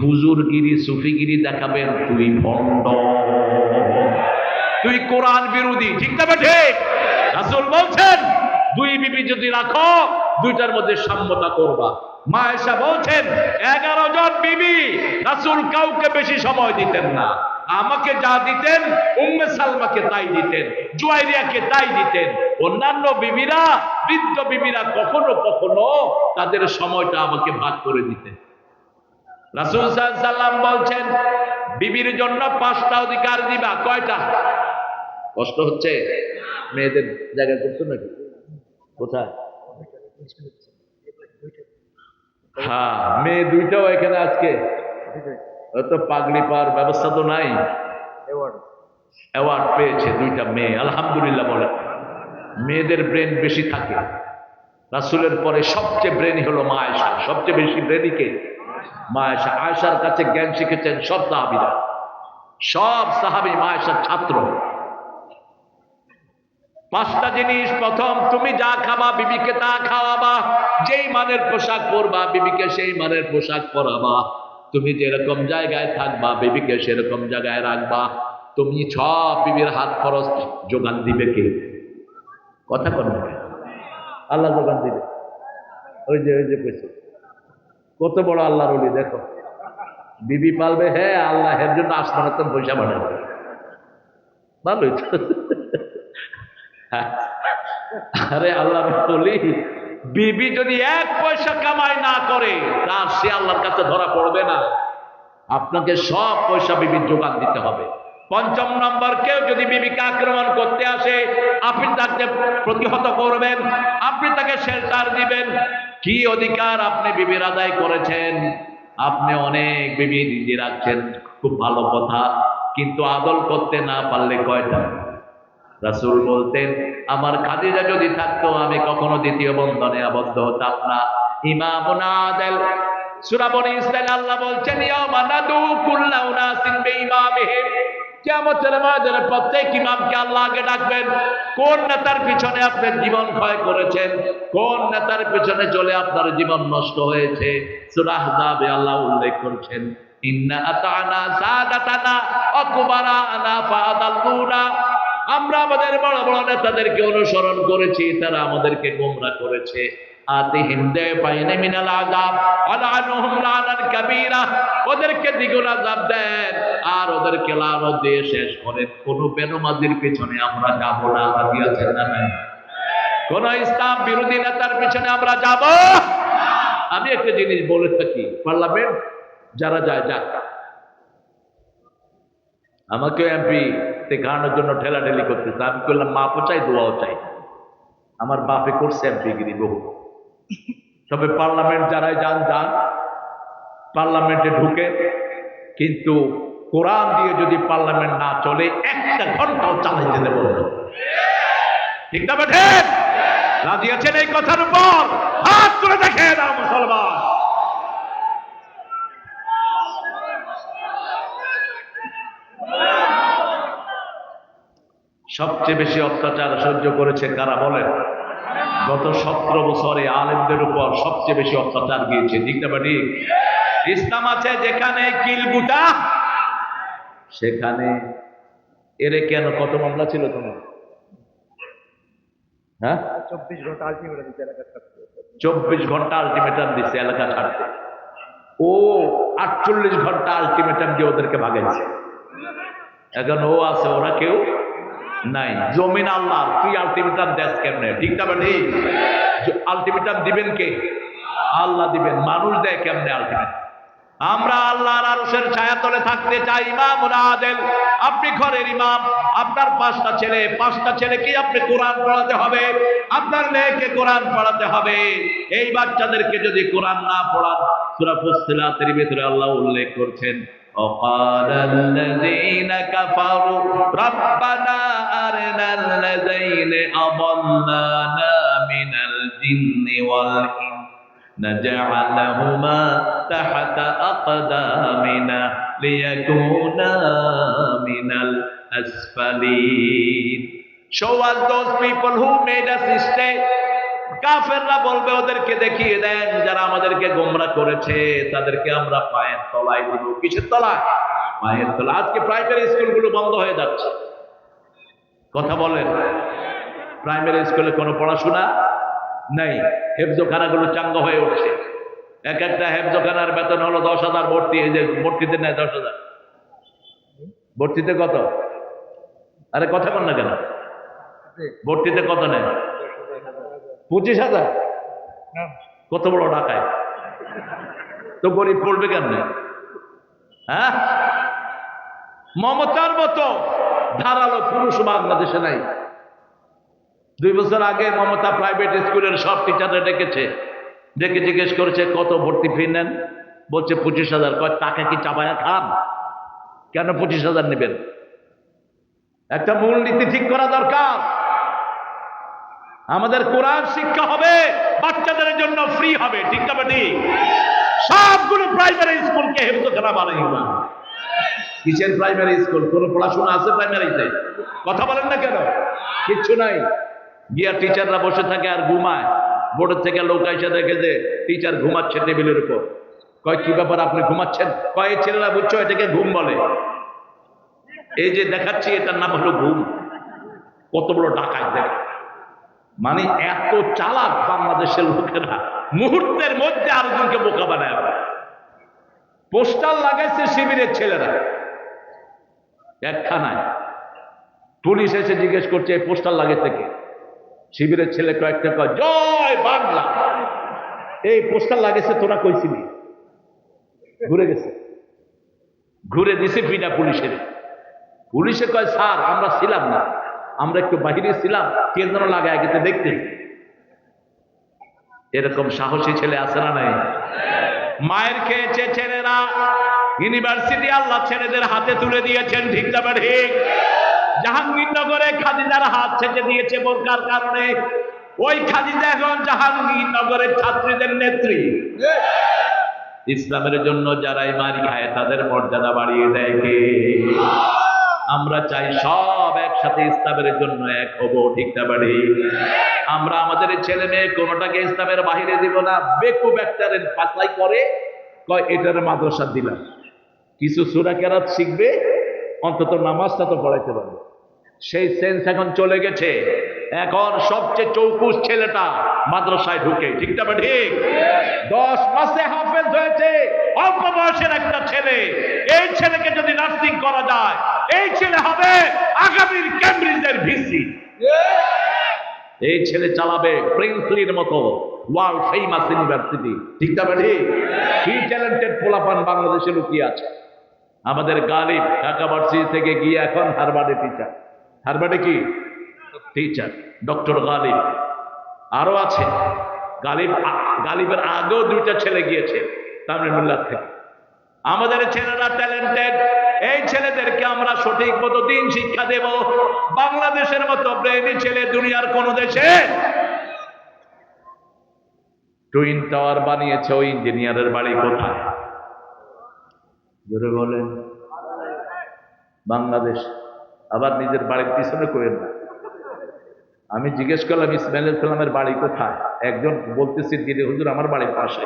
হুজুরগিরি সুফিগিরি দেখাবেন। তুই ভণ্ড, তুই কোরআন বিরোধী, ঠিক না ঠিক? রাসূল বলছেন 2 বিবি যদি রাখো, 2টার মধ্যে সাম্যতা করবা। মা আয়েশা বলছেন 11 জন বিবি। রাসূল কাউকে বেশি সময় দিতেন না। আমাকে যা দিতেন, উম্মে সালমাকে তাই দিতেন, জুয়াইরিয়াকে তাই দিতেন। অন্যান্য বিবিরা, বৃদ্ধ বিবিরা কখনো কখনো তাদের সময়টা আমাকে ভাগ করে দিতেন। রাসূল সাল্লাল্লাহু আলাইহি সাল্লাম বলছেন বিবির জন্য 5টা অধিকার দিবা। কয়টা? কষ্ট হচ্ছে? মেয়েদের জায়গা করছো নাকি? কোথায়? হ্যাঁ, মেয়ে দুইটাও এখানে আজকে। তো পাগড়ি পাওয়ার ব্যবস্থা তো নাই, অ্যাওয়ার্ড পেয়েছে দুইটা মেয়ে, আলহামদুলিল্লাহ বলে। মেয়েদের ব্রেন বেশি থাকে। রাসূলের পরে সবচেয়ে ব্রেনি হলো মা আয়েশা, সবচেয়ে বেশি ব্রেনি কে? মা আয়েশা। আয়েশার কাছে জ্ঞান শিখেছেন সব সাহাবীরা, সব সাহাবী মা আয়েশার ছাত্র। পাঁচটা জিনিস, প্রথম, তুমি যা খাবা বিবিকে তা খাওয়াবা, যেই মানের পোশাক পরবা বিবিকে সেই মানের পোশাক পরাবা, তুমি যেরকম জায়গায় থাকবা বিবিকে সেরকম জায়গায় রাখবা। তুমি সব বিবির হাত খরচ যোগান দিবে কে? কথা বলবে, আল্লাহ যোগান দিবে। ওই যে কইছে, কত বড় আল্লাহর ওলি দেখো, বিবি পালবে, হ্যাঁ আল্লাহ এর জন্য আসমানে তো পয়সা বানাবে। ভালোই তো। আরে আল্লাহ বলি, বিবি যদি এক পয়সা কামাই না করে তার সে আল্লাহর কাছে ধরা পড়বে না। আপনাকে সব পয়সা বিবির যোগান দিতে হবে। পঞ্চম নম্বর, কেউ যদি বিবিকে আক্রমণ করতে আসে আপনি তাকে প্রতিহত করবেন, আপনি তাকে শেল্টার দিবেন। কি অধিকার আপনি বিবির আদায় করেছেন? আপনি অনেক বিবি নিজে রাখছেন, খুব ভালো কথা, কিন্তু আদল করতে না পারলে কয়টা? রাসূল বলতেন, আমার খাদিজা যদি থাকতো আমি কখনো দ্বিতীয় বন্ধনে আবদ্ধ হতাম না। ইমামুন আদিল, সূরা বনী ইসরাঈল আল্লাহ বলছেন, ইয়াওমা নাদু কুল্লা উনাসিন বিইমামিহিম, কিয়ামতের ময়দানে প্রত্যেক ইমামকে আল্লাহ আগে ডাকবেন। কোন নেতার পিছনে আপনি জীবন ক্ষয় করেছেন, কোন নেতার পিছনে চলে আপনার জীবন নষ্ট হয়েছে? সূরা আহজাবে আল্লাহ উল্লেখ করেছেন, ইন্না আতানা সাদাতানা ওয়া কুবারানা ফাআদাল্লুনা, আমরা আমাদের বড় বড় নেতাদেরকে অনুসরণ করেছি, তারা আমাদেরকে গোমরা করেছে। আতিহিম দাইফাইন মিনাল আযাব আলআনুহুম লানান কাবীরা, ওদেরকে দ্বিগুণ আযাব দেন আর ওদেরকে লানত দিয়ে শেষ করেন। কোন বেনমাজির পিছনে আমরা যাব না, দিয়েছেন না নাই? কোন ইসলাম বিরোধী নেতার পিছনে আমরা যাব? আমি একটা জিনিস বলে থাকি, পার্লামেন্ট যারা যায় যাক, আমাকে এমপি দেখানোর জন্য ঠেলাঠেলি করতেছে, আমি করলাম মাপও চাই দোয়াও চাই। আমার বাপে করছে এমপিগিরি বহু। তবে পার্লামেন্ট যারাই যান যান, পার্লামেন্টে ঢুকে, কিন্তু কোরআন দিয়ে যদি পার্লামেন্ট না চলে একটা ঘন্টাও চালাইতে দেব না। ঠিক না বেঠে? রাজি আছেন এই কথার উপর? হাত তুলে দেখে না মুসলমান। সবচেয়ে বেশি অত্যাচার সহ্য করেছে কারা বলেন? গত 17 বছরে আলেমদের উপর সবচেয়ে বেশি অত্যাচার গিয়েছে। ঠিক না ঠিক? ইসলাম আছে যেখানে কিলগুটা সেখানে। এরে কেন, কত মামলা ছিল তোমার? হ্যাঁ, 24 ঘন্টা আলটিমেটাম দিচ্ছে এলাকা ছাড়তে। 24 ঘন্টা আলটিমেটাম দিচ্ছে এলাকা ছাড়তে। ও 48 ঘন্টা আলটিমেটাম দিয়ে ওদেরকে ভাগাইছে। এখন ও আছে, ওরা কেউ নাই। জমিন আল্লাহ, তুই আলটিমেটাম দেশ কেমনে? ঠিক না ঠিক? আলটিমেটাম দিবেন কে? আল্লাহ দিবেন। মানুষ দেয় কেমনে আলটিমেটাম? আমরা আল্লাহর আরশের ছায়াতলে থাকতে চাই। ইমামুন আদিল, আপনি ঘরের ইমাম, আপনার 5টা ছেলে, 5টা ছেলেকে আপনি কোরআন পড়াতে হবে, আপনার মেয়েকে কোরআন পড়াতে হবে। এই বাচ্চাদেরকে যদি কোরআন না পড়ান, সূরা ফুসসিলাতের ভিতরে আল্লাহ উল্লেখ করছেন, وقال الذين كفروا ربنا أرنا الذين أضلانا من الجن والإنس نجعلهما تحت أقدامنا ليكونا من الأسفلين. Show us those people who made us stay. কাফেররা বলবে, ওদেরকে দেখিয়ে দেন যারা আমাদেরকে গোমরা করেছে, তাদেরকে আমরা পায়ের তলায় দিব। কিসের তলায়? পায়ের তলায়। আজকে প্রাইমারি স্কুলগুলো বন্ধ হয়ে যাচ্ছে। কথা বলেন, প্রাইমারি স্কুলে কোনো পড়াশোনা নাই। হেফজখানাগুলো চাঙ্গা হয়ে উঠছে। এক একটা হেফজখানার বেতন হলো 10,000 ভর্তি। এই যে ভর্তিতে নেয় 10,000। ভর্তিতে কত? আরে কথা বল না কেন? ভর্তিতে কত নেয়? 25,000। কত বড় টাকায়? তো গরিব পড়বে কেমনে? হ্যাঁ, মমতার মতো ধারালো পুরুষ বাংলাদেশে নাই। 2 বছর আগে মমতা প্রাইভেট স্কুলের সব টিচাররা ডেকেছে, ডেকে জিজ্ঞেস করেছে কত ভর্তি ফি নেন, বলছে 25,000। কয় টাকা কি চাবায়া খান? কেন 25,000 নেবেন? একটা মূলনীতি ঠিক করা দরকার। আমাদের কোরআন শিক্ষা হবে, বাচ্চাদের জন্য ফ্রি হবে, ঠিক না ঠিক? সবগুলো প্রাইমারি স্কুলকে হেফজখানা বানাই না। কিসের প্রাইমারি স্কুল? কোন পড়াশোনা আছে প্রাইমারিতে? কথা বলেন না কেন? কিচ্ছু নাই। গিয়া টিচাররা বসে থাকে আর ঘুমায়। বোর্ডের থেকে লোক এসে দেখে যে টিচার ঘুমাচ্ছে টেবিলের উপর। কয় কি ব্যাপার, আপনি ঘুমাচ্ছেন? কয় ছেলেরা বুঝছো এটাকে ঘুম বলে। এই যে দেখাচ্ছি এটার নাম হলো ঘুম। কত বড় ডাকাত দেখ। মানে এত চালাক বাংলাদেশের লোকেরা, মুহূর্তের মধ্যে আরেকজনকে বোকা বানায়। পোস্টার লাগাইছে শিবিরের ছেলেরা একখানায়। পুলিশ এসে জিজ্ঞেস করছে এই পোস্টার লাগাইছে কে? শিবিরের ছেলে কয়েকটা কয় জয় বাংলা। এই পোস্টার লাগাইছে তোরা কইছিলি? ঘুরে গেছে, ঘুরে দিছে পিটা পুলিশের। পুলিশে কয় স্যার আমরা ছিলাম না, আমরা একটু বাহিরে ছিলাম, কে যেন লাগায় গেছে দেখতে। এরকম সাহসী ছেলে আছে না নাই? মায়ের খেয়েছে ছেলেরা, ইউনিভার্সিটি আল্লাহ ছেলেদের হাতে তুলে দিয়েছেন, ঠিক না ঠিক? জাহাঙ্গীরনগরে খাদিজার হাত ছেঁচে দিয়েছে বোরকার কারণে। ওই খাদিজা এখন জাহাঙ্গীরনগরের ছাত্রীদের নেত্রী। ইসলামের জন্য যারাই মারি খায় তাদের মর্যাদা বাড়িয়ে দেয় কে? আমরা চাই সব একসাথে ইসলামের জন্য এক হব, ঠিক না বাড়ি? আমরা আমাদের ছেলে মেয়ে কোনোটাকে ইসলামের বাহিরে দিব না। বেকুব একটারের পাতলাই করে কয় এটার মাদ্রাসা দিলাম, কিছু সূরা কেরাত শিখবে, অন্তত নামাজটা তো পড়াইতে পারবে। সেই সেন্স এখন চলে গেছে। এখন সবচেয়ে চৌকুশ ছেলেটা মাদ্রাসায় ঢুকে, ঠিক না ঠিক? 10 মাসে হাফেজ হয়েছে অল্প বয়সের একটা ছেলে। এই ছেলেকে যদি নার্সিং করা যায়, এই ছেলে হবে আগামীর কেমব্রিজের ভিসি। এই ছেলে চালাবে প্রিন্সলির মতো ওয়ার্ল্ড ফেমাস ইউনিভার্সিটি, ঠিক না ঠিক? কি ট্যালেন্টেড পোলাপান বাংলাদেশে লুকিয়ে আছে। আমাদের গালিব ঢাকা ভার্সিটি থেকে গিয়ে এখন হারবার্ডে টিচার। হারবার্ডে কি টিচার? ডক্টর গালিব। আরো আছে গালিব, গালিবের আগেও 2টা ছেলে গিয়েছে তামিলনাড়ু থেকে। আমাদের ছেলেরা ট্যালেন্টেড। এই ছেলেদেরকে আমরা সঠিক মতো দিন শিক্ষা দেব। বাংলাদেশের মতো ব্রেইনি ছেলে দুনিয়ার কোন দেশে? টুইন টাওয়ার বানিয়েছে ওই ইঞ্জিনিয়ারের বাড়ি কোথায়? জোরে বলেন। বাংলাদেশ। আবার নিজের বাড়ির পিছনে করেন না। আমি জিজ্ঞেস করলাম ইসমাইল ইসলামের বাড়ি কোথায়? একজন বলতেছি দিদি হুজুর আমার বাড়ির পাশে।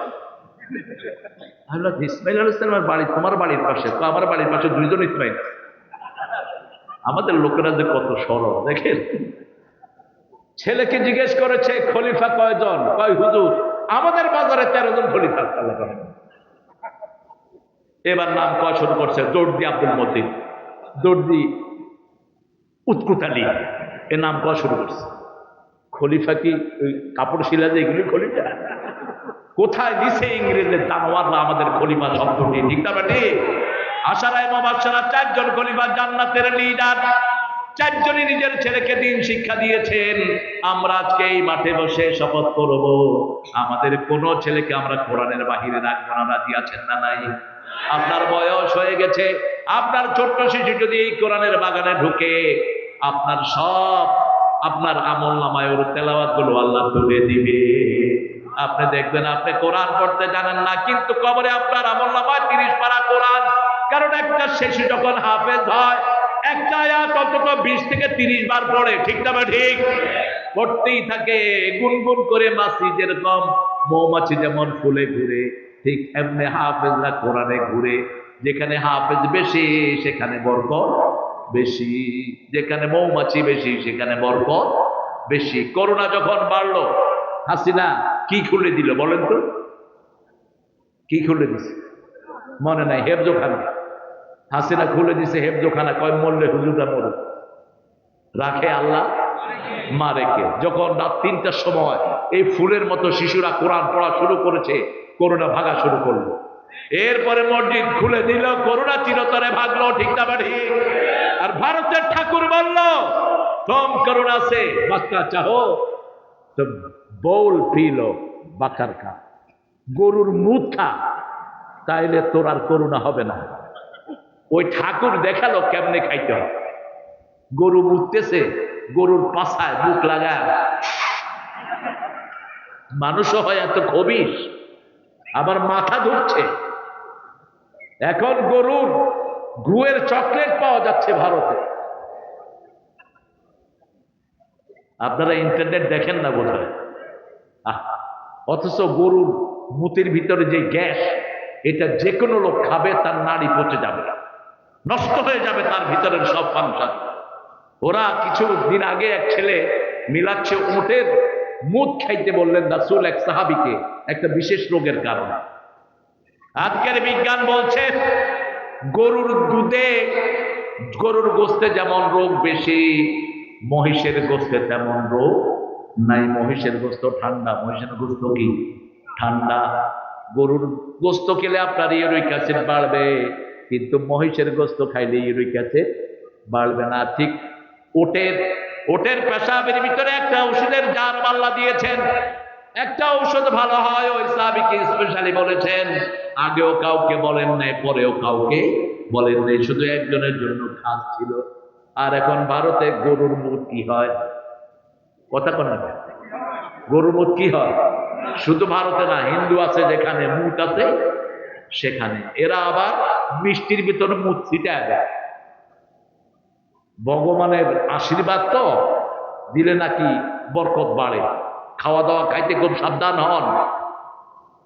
ইসমাইল ইসলামের বাড়ি তোমার বাড়ির পাশে? তো আমার বাড়ির পাশে 2 জন ইসমাইল। আমাদের লোকেরা যে কত সরল দেখেন। ছেলেকে জিজ্ঞেস করেছে খলিফা কয়জন? কয় হুজুর আমাদের বাজারে 13 জন খলিফা। এবার নাম কয় শুরু করছে, দর্দি আব্দুল মতিন, দর্দি উৎকুত আলী, এ নাম কয় শুরু করছে। খলিফা কি ওই কাপড় শিলা যে এগুলি খলিফা? কোথায় দিছে ইংরেজের দানোয়াররা আমাদের খলিফা শব্দটি, ঠিক না ঠিক? আশারায়ে মুবাশশারা 4 জন খলিফা, জান্নাতের লিডার। 4 জনই নিজের ছেলেকে দিন শিক্ষা দিয়েছেন। আমরা আজকে এই মাঠে বসে শপথ করব আমাদের কোন ছেলেকে আমরা কোরআনের বাহিরে রাখবো না। রাজি আছেন না নাই? আপনার বয়স হয়ে গেছে, আপনার ছোট্ট শিশু যদি এই কোরআনের বাগানে ঢুকে, আপনার সব আপনার আমল নামায় ওর তেলাওয়াত গুলো আল্লাহ তুলে দিবে। আপনি দেখবেন আপনি কোরআন পড়তে জানেন না, কিন্তু কবরে আপনার আমল নামায় 30 পারা কোরআন। কারণ একটা শিশু যখন হাফেজ হয়, একটা আয়াত অন্তত 20 থেকে 30 বার পড়ে, ঠিক না ঠিক? পড়তেই থাকে গুনগুন করে। মাছি যেরকম মৌমাছি যেমন ফুলে ঘুরে, ঠিক এমনি হাফেজরা কোরআনে ঘুরে। যেখানে হাফেজ বেশি সেখানে বরকত বেশি, যেখানে মৌমাছি বেশি সেখানে বরকত বেশি। করোনা যখন বাড়লো, হাসিনা কি খুলে দিল বলেন তো? কি খুলে দিছে মনে নাই? হেফজোখানা। হাসিনা খুলে দিছে হেফজোখানা। কয় মরলে হুজুররা মরে, রাখে আল্লাহ, মারে কে? যখন রাত 3টার সময় এই ফুলের মতো শিশুরা কোরআন পড়া শুরু করেছে, করোনা ভাগা শুরু করলো। এরপরে মসজিদ খুলে দিল, করোনা চিরতরে ভাগলো, ঠিক না ঠিক? আর ভারতের ঠাকুর বলল कम करुणा से बचना चाहो तो बोल पी लो बकर का গরুর মুখ খা তাইলে তোর আর করুণা হবে না ওই ঠাকুর দেখালো কেমনে খাইতে হয় গরু মুততেছে গরুর পাছায় বুক লাগায় মানুষও হয় এত খবিশ আবার মাথা ধরছে এখন গরুর গুয়ের চকলেট পাওয়া যাচ্ছে ভারতে আপনারা ইন্টারনেট দেখেন না বোধহয় অথচ গরুর মুতের ভিতরে যে গ্যাস এটা যে কোনো লোক খাবে তার নাড়ি পচে যাবে নষ্ট হয়ে যাবে তার ভিতরের সব ফাংশন ওরা কিছু দিন আগে এক ছেলে মিলাচ্ছে উটের মুত খাইতে বললেন রাসূল এক সাহাবীকে একটা বিশেষ রোগের কারণে আজকের বিজ্ঞান বলছে গরুর দুধে গরুর গোশতে যেমন রোগ বেশি মহিষের গোশতে তেমন রোগ নাই মহিষের গোশত ঠান্ডা মহিষের গোশত কি ঠান্ডা গরুর গোশত খেলে আপনার ইউরিক অ্যাসিড বাড়বে কিন্তু মহিষের গোশত খাইলে ইউরিক অ্যাসিড বাড়বে না ঠিক ওটের পেশাবের ভিতরে একটা ওষুধের জার আল্লাহ দিয়েছেন একটা ঔষধ ভালো হয় ওই সাহাবীকে স্পেশালি বলেছেন আগেও কাউকে বলেন নাই পরেও কাউকে বলেন নাই শুধু একজনের জন্য খাস ছিল আর এখন ভারতে গরুর মুখ কি হয় কথা কোন গরুর মুখ কি হয় শুধু ভারতে না হিন্দু আছে যেখানে মুখ আছে সেখানে এরা আবার মিষ্টির ভিতরে মুখ ছিটায় দেয় ভগবানের আশীর্বাদ তো দিলে নাকি বরকত বাড়ে খাওয়া দাওয়া খাইতে খুব সাবধান হন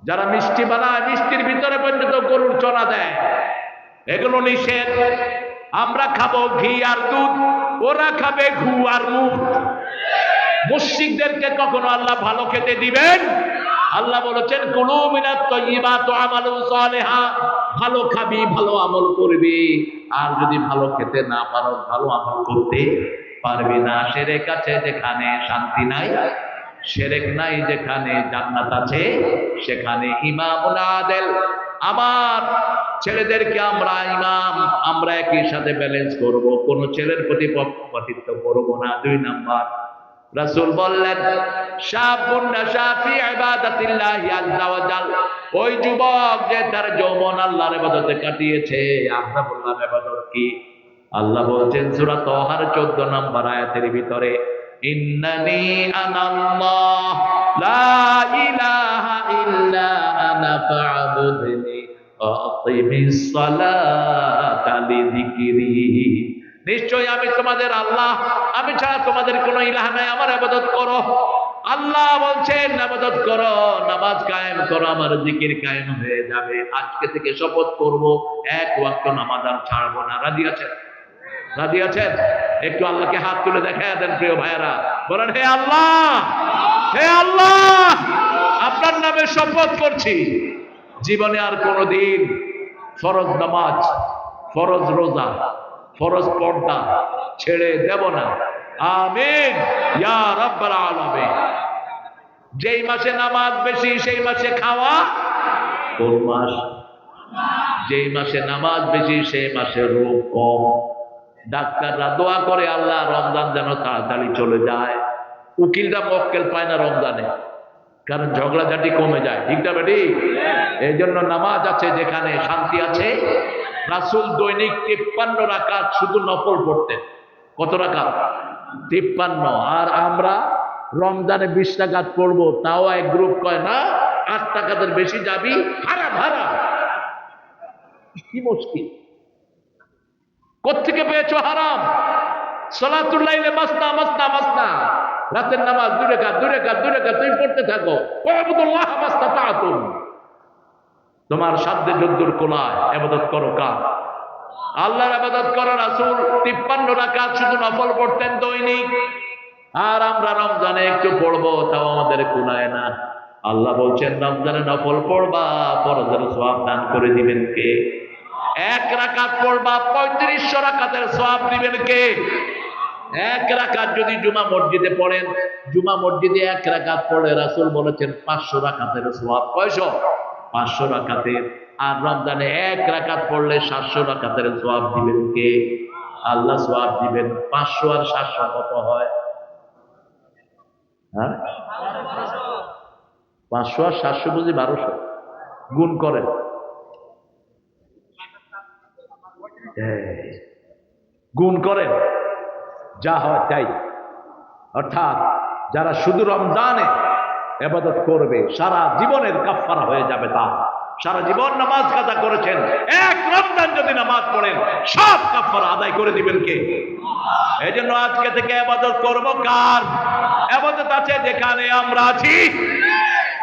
যারা মিষ্টি বানায় মিষ্টির ভিতরে পর্যন্ত গরুর চনা দেয় এগুলো নিষেধ আমরা খাবো ঘি আর দুধ ওরা খাবে ঘু আর মুখ মুশরিকদেরকে কখনো আল্লাহ ভালো খেতে দিবেন আল্লাহ বলেছেন কুলু মিনাত তাইয়্যিবাত ওয়া আমালু সালিহা ভালো খাবি ভালো আমল করবি আর যদি ভালো খেতে না পারো ভালো আমল করতে পারবি না শিরক আছে যেখানে শান্তি নাই শিরক নাই যেখানে জান্নাত আছে সেখানে ইমামুল আদিল আমার ছেলেদেরকে আমরা ইমাম আমরা একই সাথে ব্যালেন্স করব কোন ছেলের প্রতি পক্ষপাতিত্ব করব না দুই নাম্বার রাসূল বললেন শাবুন নাশা ফি ইবাদাতিল্লাহি আযজা ওয়া জাল ওই যুবক যে তার যৌবন আল্লাহর ইবাদতে কাটিয়েছে আমরা বললাম ইবাদত কি আল্লাহ বলছেন সূরা তাহার 14 নম্বর আয়াতের ভিতরে ইন্নানি আনাল্লাহ লা ইলাহা ইল্লা আনা ফা'বুদনি আকিমিস সালাতা লিযিকরি নিশ্চয় আমি তোমাদের আল্লাহ আমি ছাড়া তোমাদের কোনো ইলাহ নাই আমার ইবাদত করো আল্লাহ বলছেন ইবাদত করো নামাজ কায়েম করো আমার জিকির কায়েম হয়ে যাবে আজকে থেকে শপথ করব এক ওয়াক্ত নামাজ আর ছাড়বো না রাজি আছেন একটু আল্লাহকে হাত তুলে দেখায় দেন প্রিয় ভাইয়েরা বলেন হে আল্লাহ আপনার নামে শপথ করছি জীবনে আর কোনোদিন ফরজ নামাজ ফরজ রোজা ফরজ পর্দা ছেড়ে দেব না আমিন ইয়া রাব্বাল আলামিন যেই মাসে নামাজ বেশি সেই মাসে খাওয়া কোন মাস যেই মাসে নামাজ বেশি সেই মাসে রোগ কম ডাক্তাররা দোয়া করে আল্লাহ রমজান যেন তাড়াতাড়ি চলে যায় উকিলরা মক্কেল পায় না রমজানে কারণ ঝগড়াঝাটি কমে যায় ঠিক না বেটি এই জন্য নামাজ আছে যেখানে শান্তি আছে রাসূল দৈনিক 53 রাকাত শুধু নফল পড়তেন কত রাকাত 53 আর আমরা রমজানে 20 রাকাত পড়বো তাও এক গ্রুপ কয় না 8 রাকাতের বেশি যাবি হারাম কি মুশকিল কোত্থেকে পেয়েছো হারাম সালাতুল লাইলে মাসনা রাতের নামাজ 2 রাকাত তুমি পড়তে থাকো ওয়াবুদুল্লাহ মাসতাতাতুম তোমার সাধ্যে যদ্দুর কোলায় ইবাদত করো কার আল্লাহর ইবাদত করো রাসূল 53 রাকাত শুধু নফল পড়তেন দৈনিক আর আমরা রমজানে একটু পড়বো তাও আমাদের কোলায় না আল্লাহ বলছেন রমজানে নফল পড়বা ফরজের সওয়াব দান করে দিবেন কে এক রাকাত পড়বা 3500 রাকাতের সওয়াব দিবেন কে এক রাকাত যদি জুমা মসজিদে পড়েন জুমা মসজিদে এক রাকাত পড়ে রাসূল বলেছেন 500 রাকাতের সওয়াব কয়শো 500 রাকাতের আর রমজানে এক রাকাত পড়লে 700 রাকাতের সওয়াব দিবেন কে আল্লাহ সওয়াব দিবেন। 500 আর 700 কত হয়? হ্যাঁ, 500 আর 700 বুঝি 1200। গুণ করেন। গুণ করেন, যা হয় তাই। অর্থাৎ যারা শুধু রমজানে ইবাদত করবে সারা জীবনের কাফারা হয়ে যাবে। তা সারা জীবন নামাজ কাজা করেছেন, এক রমজান যদি নামাজ পড়েন সব কাফারা আদায় করে দিবেন কে? এই জন্য আজকে থেকে ইবাদত করব কার? ইবাদত আছে যেখানে আমরা আছি।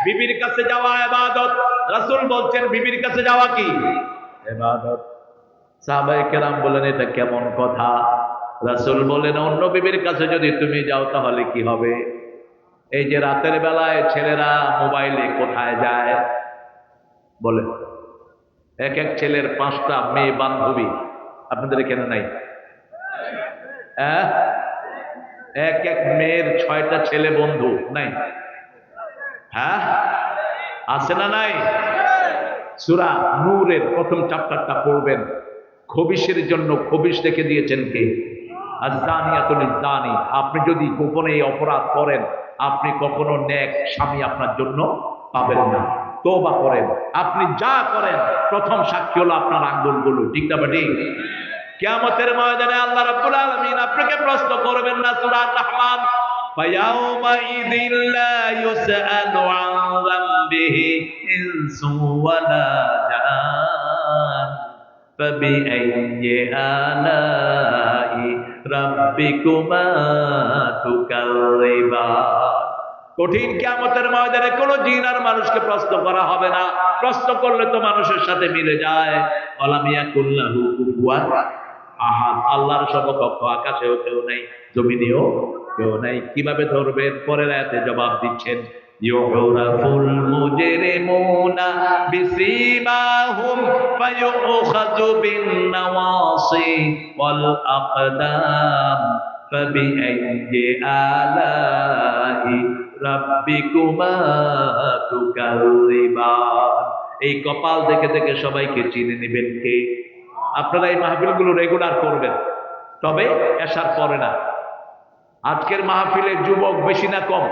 বিবির কাছে যাওয়া ইবাদত। রাসূল বলছেন বিবির কাছে যাওয়া কি ইবাদত। সাহাবায়ে কেরাম বলেন এটা কেমন কথা? রাসূল বলেন অন্য বিবির কাছে যদি তুমি যাও তাহলে কি হবে? এই যে রাতের বেলায় ছেলেরা মোবাইলে কোথায় যায় বলে, এক এক ছেলের 5টা মেয়ে বান্ধবী। আপনাদের এখানে নাই? এক এক মেয়ের 6টা ছেলে বন্ধু নাই? হ্যাঁ, আছে না নাই? সূরা নূরের প্রথম চ্যাপ্টারটা পড়বেন। খবিশের জন্য খবিশ দেখে দিয়েছেন কে? আয-যানিয়াতুল যানি। আপনি যদি গোপনে এই অপরাধ করেন আপনি কখনো নেক স্বামী আপনার জন্য পাবেন না। তওবা করেন। আপনি যা করেন প্রথম সাক্ষী হলো আপনার আঙ্গুলগুলো। ঠিক না ঠিক? কিয়ামতের ময়দানে আল্লাহ রাব্বুল আলামিন আপনাকে প্রশ্ন করবেন না। সূরা আর-রহমান, ফায়াউমাইযিল লা ইউসআলু আন যামবিহি ইনসু ওয়ালা জান ফাবিআইয়ি আলাই রাব্বিকুমা তুকাযযিবান। কঠিন কিয়ামতের ময়দানে কোন জিন আর মানুষকে প্রশ্ন করা হবে না। প্রশ্ন করলে তো মানুষের সাথে মিলে যায়। ওয়ালাম ইয়াকুল্লাহু কুফুয়ান আহাদ। আল্লাহর সমকক্ষ আকাশেও কেউ নাই, জমিনেও কেউ নাই। কিভাবে ধরবেন? পরের আয়াতে জবাব দিচ্ছেন, ইউরাফুল মুজরিমুনা বিসীমাহুম ফায়ুখাযু বিন নাওয়াসি ওয়াল আকদাম ফাবিআইয়ি আলাই রাব্বিকুমা তুকাযযিবান। এই কপাল দেখে দেখে সবাইকে চিনে নেবেন কে? আপনারা এই মাহফিলগুলো রেগুলার করবেন, তবে এশার পরে না। আজকের মাহফিলে যুবক বেশি না কম?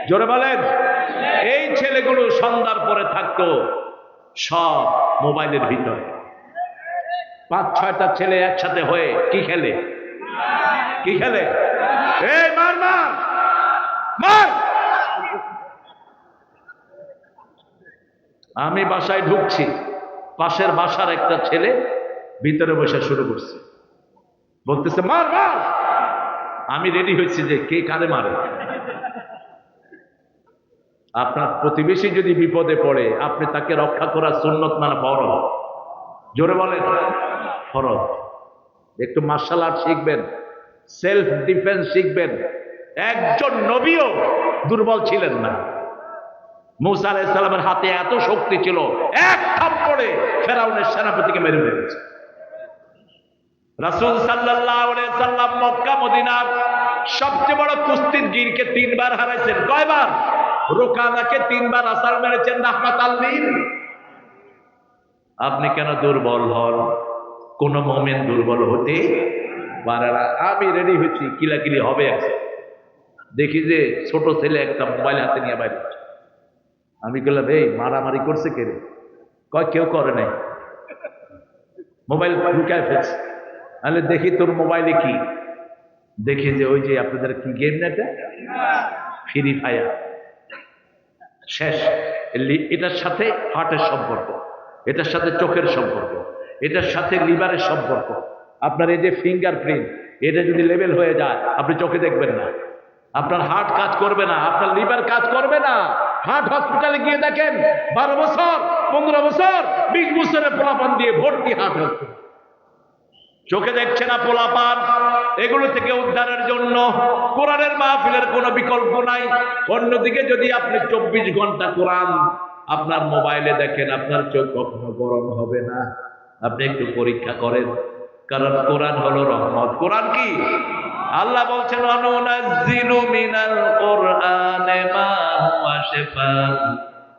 জোরে বলেন। এই ছেলেগুলো সন্ধ্যার পরে থাকতো সব মোবাইলের ভিতরে। 5-6টা ছেলে একসাথে হয়ে কি খেলে? কি খেলে? এই মার মার মার। আমি বাসায় ঢুকছি, পাশের বাসার একটা ছেলে ভিতরে বসে শুরু করছে, বলতেছে মার মার। আমি রেডি হয়েছি যে কে কারে মারে। আপনার প্রতিবেশী যদি বিপদে পড়ে আপনি তাকে রক্ষা করার সুন্নত মানা ফরজ। জোরে বলেন ফরজ। একটু মার্শাল আর্ট শিখবেন, সেলফ ডিফেন্স শিখবেন। একজন নবীও দুর্বল ছিলেন না। মূসা আলাইহিস সালামের হাতে এত শক্তি ছিল, এক থাপ্পড়ে ফেরাউনের সেনাপতিকে মেরে ফেলেছে। রাসূল সাল্লাল্লাহু আলাইহি সাল্লাম মক্কা মদিনার সবচেয়ে বড় কুস্তির গিরকে 3 বার হারাইছেন। কয়বার? রোকানাকে 3 বার আসার মেরেছেন রাহমাতাল লিল। আপনি কেন দুর্বল হন? কোন মুমিন দুর্বল হতে পারে না। আমি রেডি হচ্ছি, কিলাকিলি হবে। দেখি যে ছোট ছেলে একটা মোবাইল হাতে নিয়ে বাইরে। আমি বললাম এই মারামারি করছে কে রে? কয় কেউ করে নাই, মোবাইল লুকায় ফেলছে। তাহলে দেখি তোর মোবাইলে কি। দেখি যে ওই যে আপনাদের কি গেম না, এটা ফ্রি ফায়ার। শেষ। এটার সাথে হার্টের সম্পর্ক, এটার সাথে চোখের সম্পর্ক, এটার সাথে লিভারের সম্পর্ক। আপনার এই যে ফিঙ্গারপ্রিন্ট, এটা যদি লেভেল হয়ে যায় আপনি চোখে দেখবেন না, আপনার হার্ট কাজ করবে না, আপনার লিভার কাজ করবে না। হার্ট হসপিটালে গিয়ে দেখেন 12 বছর 15 বছর 20 বছরের পোলাপান দিয়ে ভর্তি হার্ট হসপিটাল। চোখে দেখছে না পোলাপান। এগুলো থেকে উদ্ধারের জন্য কোরআনের মাহফিলের কোনো বিকল্প নাই। অন্যদিকে যদি আপনি 24 ঘন্টা কোরআন আপনার মোবাইলে দেখেন আপনার চোখ কখনো গরম হবে না। আপনি একটু পরীক্ষা করেন, কারণ কোরআন হলো রহমত। কোরআন কি? আল্লাহ বলছেন অনুনাজ্জিলু মিনাল কুরআনি মা হুয়া শিফাউন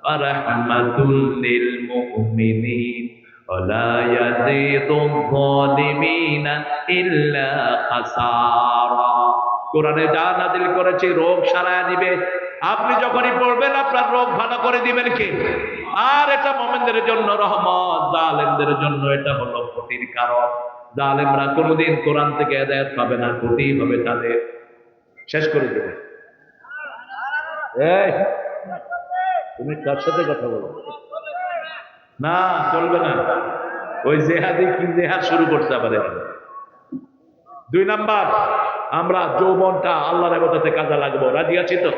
ওয়া রাহমাতুল লিল মুমিনিন ওয়ালা ইয়াযীদুয যালিমিনা ইল্লা খাসারা। কোরআনে যা নাযিল করেছে রোগ সারায় দিবে। আপনি যখনই পড়বেন আপনার রোগ ভালো করে দিবেন কে? আর এটা মুমিনদের জন্য রহমত, জালেমদের জন্য এটা হলো ক্ষতির কারণ। জালেমরা কোনোদিন কোরআন থেকে হেদায়েত পাবে না, ক্ষতি হবে তাদের, শেষ করে দেবে। এই তুমি কার সাথে কথা বলো? না চলবে না। ওই জেহাদি কি জেহাদ শুরু করতে পারে। 2 নাম্বার, আমরা যৌবনটা আল্লাহর ইবাদতে কাজে লাগবো। রাজি আছি তো?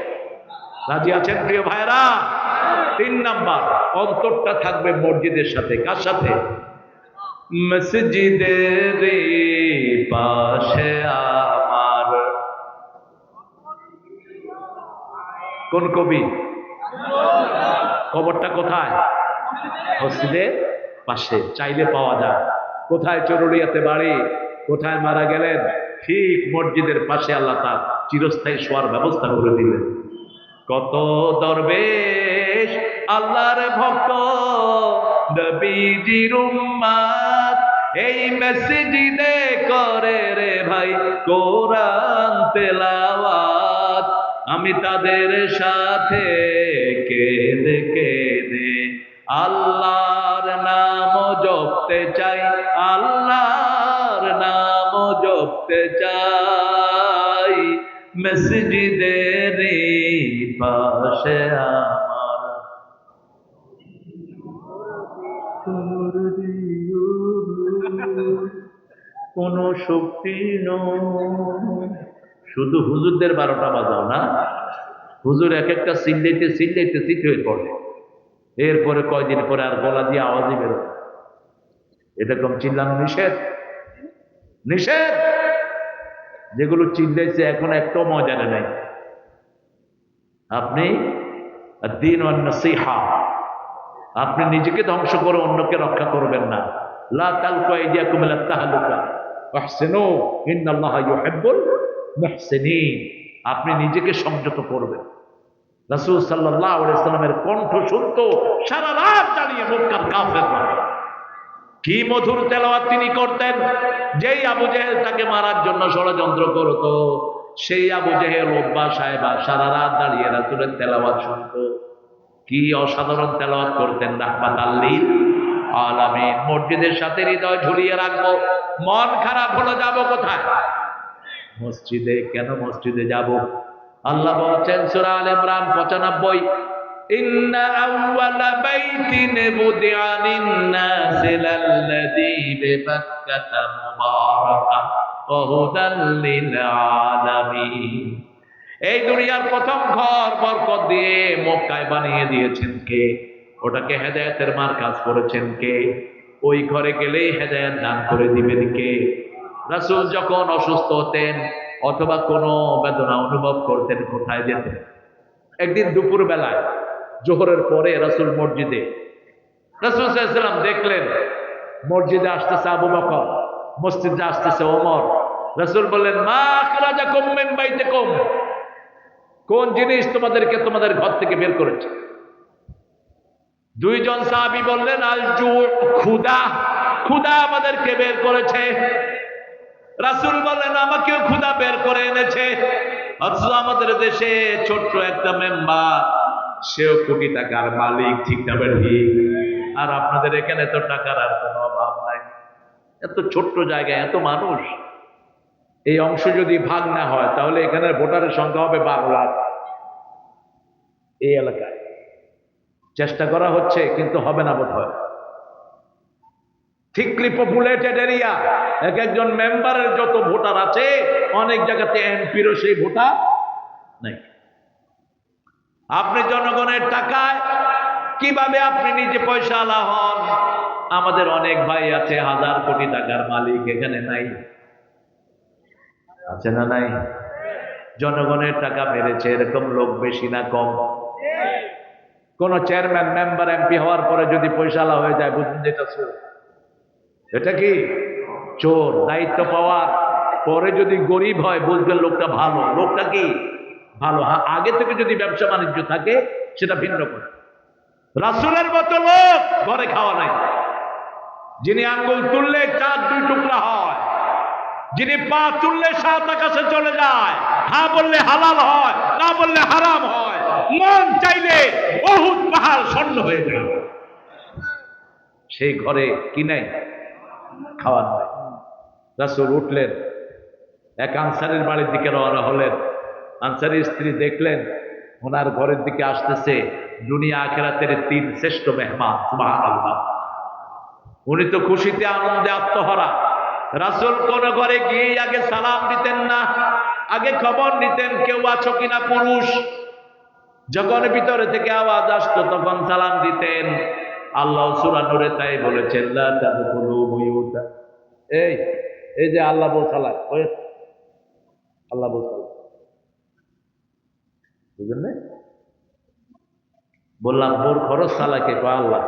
রাজি আছেন প্রিয় ভাইরা? 3 নাম্বার, অন্তরটা থাকবে মসজিদের সাথে। কার সাথে? মসজিদের পাশে আমার। কোন কবি? কবরটা কোথায়? মসজিদের পাশে, চাইলে পাওয়া যায়। কোথায়? চরুলিয়াতে বাড়ি। কোথায় মারা গেলেন? ঠিক মসজিদের পাশে আল্লাহ তার চিরস্থায়ী শোয়ার ব্যবস্থা করে দিলেন। কত দরবেশ আল্লাহর ভক্ত নবীজির উম্মত এই মসজিদে করে রে ভাই কোরআন তেলাওয়াত। আমি তাদের সাথে কেঁদে কেঁদে আল্লাহর নাম জপতে চাই, আল্লাহর নাম জপতে চাই। মসজিদের পাশে আমার। কোন শক্তি নয়। শুধু হুজুরদের 12টা বাজাও না। হুজুর এক একটা চিল্লাইতে চিল্লাইতে চিত হয়ে পড়ে। এরপরে কয়দিন পরে আর গলা দিয়ে আওয়াজই বেরো। এরকম চিল্লানো নিষেধ, নিষেধ। যেগুলো চিল্লাইছে এখন একটাও ময়দানে নাই। আপনি দ্বীন ওয়ান নসিহা, আপনি নিজেকে ধ্বংস করে অন্যকে রক্ষা করবেন না। লা তালকু আইদিয়াকুম ইলা তাহলুকা ওয়াহসিনু ইন্নাল্লাহা ইউহিব্বুল মুহসিনিন। আপনি নিজেকে সংযত করবেন। রাসূল সাল্লাল্লাহু আলাইহি সাল্লামের কণ্ঠ শুনতো সারা রাত দাঁড়িয়ে মক্কার কাফেররা। কি মধুর তেলাওয়াত তিনি করতেন। যেই আবু জেহেল তাকে মারার জন্য ষড়যন্ত্র করত, সেই আবু জেহেল ওব্বা সাহেবা সারা রাত দাঁড়িয়ে রাসূলের তেলাওয়াত শুনতো। কি অসাধারণ তেলাওয়াত করতেন রাহমাতাল লিল আলামিন। মসজিদের সাথে হৃদয় ঝুলিয়ে রাখবো। মন খারাপ হলে যাব কোথায়? মসজিদে। কেন মসজিদে যাব? আল্লাহ বলছেন সূরা আলে ইমরান 95, ইন্না আউওয়ালা বাইতিন বুদিআ লিন-নাসি লাল্লাযী বিবাক্কাতা মুবারাকান ওয়া হুদাল লিল আলামিন। এই দুনিয়ার প্রথম ঘর বরকত দিয়ে মক্কায় বানিয়ে দিয়েছেন কে? ওটাকে হেদায়েতের মার্কাজ করেছেন কে? ওই ঘরে গেলেই হেদায়েত দান করে দিবেন কে? রাসূল যখন অসুস্থ হতেন অথবা কোনো বেদনা অনুভব করতেন কোথায় যেতেন? একদিন দুপুর বেলায় জোহরের পরে রাসূল মসজিদে, রাসূল সাল্লাল্লাহু আলাইহি ওয়াসাল্লাম দেখলেন মসজিদে আসতেছে আবু বকর, মসজিদে আসতেছে ওমর। রাসূল বললেন, মা আখরাজাকুম মিন বাইতিকুম, কোন জিনিস তোমাদেরকে তোমাদের ঘর থেকে বের করেছে? 2 জন সাহাবী বললেন, আল জু, ক্ষুধা, ক্ষুধা আমাদেরকে বের করেছে। রাসূল বললেন, আমাকেও ক্ষুধা বের করে এনেছে। অথচ আমাদের দেশে ছোট্ট একটা মেম্বার, সেও কোটি টাকার মালিক, ঠিক না ঠিক? আর আপনাদের এখানে তো টাকার আর কোনো অভাব নাই। এত ছোট্ট জায়গায় এত মানুষ, এই অংশ যদি ভাগ না হয় তাহলে এখানে ভোটারের সংখ্যা হবে 12 লাখ। এই এলাকায় চেষ্টা করা হচ্ছে কিন্তু হবে না বোধ হয়। থিকলি পপুলেটেড এরিয়া, এক একজন মেম্বারের যত ভোটার আছে অনেক জায়গাতে এমপিরও সেই ভোটার নাই। আপনি জনগণের টাকায় কিভাবে আপনি নিজে পয়সা আলা হন? আমাদের অনেক ভাই আছে 1000 কোটি টাকার মালিক, এখানে নাই। আছে না নাই? জনগণের টাকা মেরেছে, এরকম লোক বেশি না কম? কোন চেয়ারম্যান মেম্বার এমপি হওয়ার পরে যদি পয়সালা হয়ে যায়, বুঝুন যেটা চোর। এটা কি চোর? দায়িত্ব পাওয়ার পরে যদি গরিব হয় বুঝবেন লোকটা ভালো। লোকটা কি ভালো? আগে থেকে যদি ব্যবসা বাণিজ্য থাকে সেটা ভিন্ন কথা। রাসূলের মতো লোক ঘরে খাওয়া নাই। যিনি আঙ্গুল তুললে চাঁদ 2 টুকরা হয়, যিনি পা তুললে 7 আকাশে চলে যায়, হ্যাঁ বললে হালাল হয়, না বললে হারাম হয়, মন চাইলে বহুত পাহাড় স্বর্ণ হয়ে যায়। সেই ঘরে কি নাই? খাওয়ার নাই। রাসূল উঠলেন, এক আনসারীর বাড়ির দিকে রওনা হলেন। আনসারীর স্ত্রী দেখলেন ওনার ঘরের দিকে আসতেছে দুনিয়া আখিরাতের 3 শ্রেষ্ঠ মেহমান। সুবহানাল্লাহ। উনি তো খুশিতে আনন্দে আত্মহারা। রাসূল কোন ঘরে গিয়ে আগে সালাম দিতেন না, আগে খবর নিতেন কেউ আছো কিনা পুরুষ। যখন ভিতরে থেকে আওয়াজ আসতো তখন সালাম দিতেন। আল্লাহ সূরা নূরে তাই বলেছেন, লা তাদখুলু বুয়ুতা। এই যে আল্লাহ বসালা, আল্লাহ বসালা, বুঝলেন না? বললাম বোর খরচ সালাকে আল্লাহ।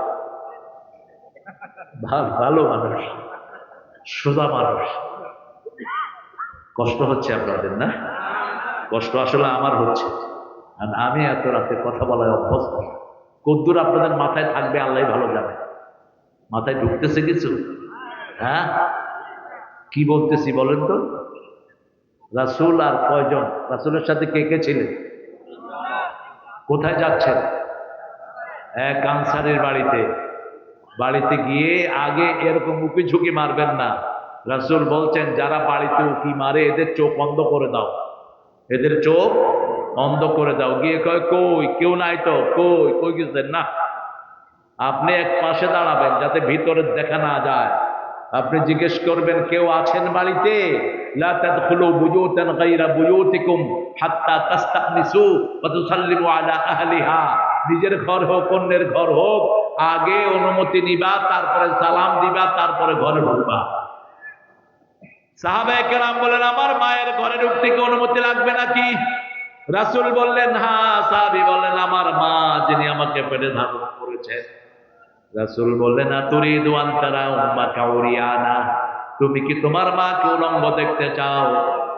ভালো মানুষ, সোজা মানুষ। কষ্ট হচ্ছে আপনাদের না? কষ্ট আসলে আমার হচ্ছে, আর আমি এত রাতে কথা বলায় অভ্যস্ত। কদ্দুর আপনাদের মাথায় থাকবে আল্লাহ ভালো জানে। মাথায় ঢুকতেছে কিছু? হ্যাঁ, কি বলতেছি বলেন তো? রাসূল আর কয়জন? রাসূলের সাথে কে কে ছিলেন? কোথায় যাচ্ছেন? এক আনসারীর বাড়িতে। বাড়িতে গিয়ে আগে এরকম উকি ঝুঁকি মারবেন না। রাসূল বলছেন যারা বাড়িতে উকি মারে এদের চোখ অন্ধ করে দাও, এদের চোখ অন্ধ করে দাও। গিয়ে কয় কই কেউ নাই তো, কই কই গেছেন না? আপনি এক পাশে দাঁড়াবেন যাতে ভিতরে দেখা না যায়। আপনি জিজ্ঞেস করবেন কেউ আছেন বাড়িতে? লা তাদখুলু বুয়ুতান গায়রা বুয়ুতিকুম হাত্তা তাস্তানিসু ওয়া তুসাল্লিমু আলা আহলিহা। নিজের ঘর হোক অন্যের ঘর হোক, আগে অনুমতি নিবা, তারপরে সালাম দিবা, তারপরে ঘরে ঢুকবা। সাহাবায়ে কেরাম বলেন আমার মায়ের ঘরে ঢুকতে কি অনুমতি লাগবে নাকি? রাসূল বললেন হ্যাঁ। সাহাবী বললেন আমার মা যিনি আমাকে পেটে ধারণ করেছেন। রাসূল বললেন আতুরিদু আন তারা উম্মাকা উরিয়ানা, তুমি কি তোমার মাকে উলঙ্গ দেখতে চাও?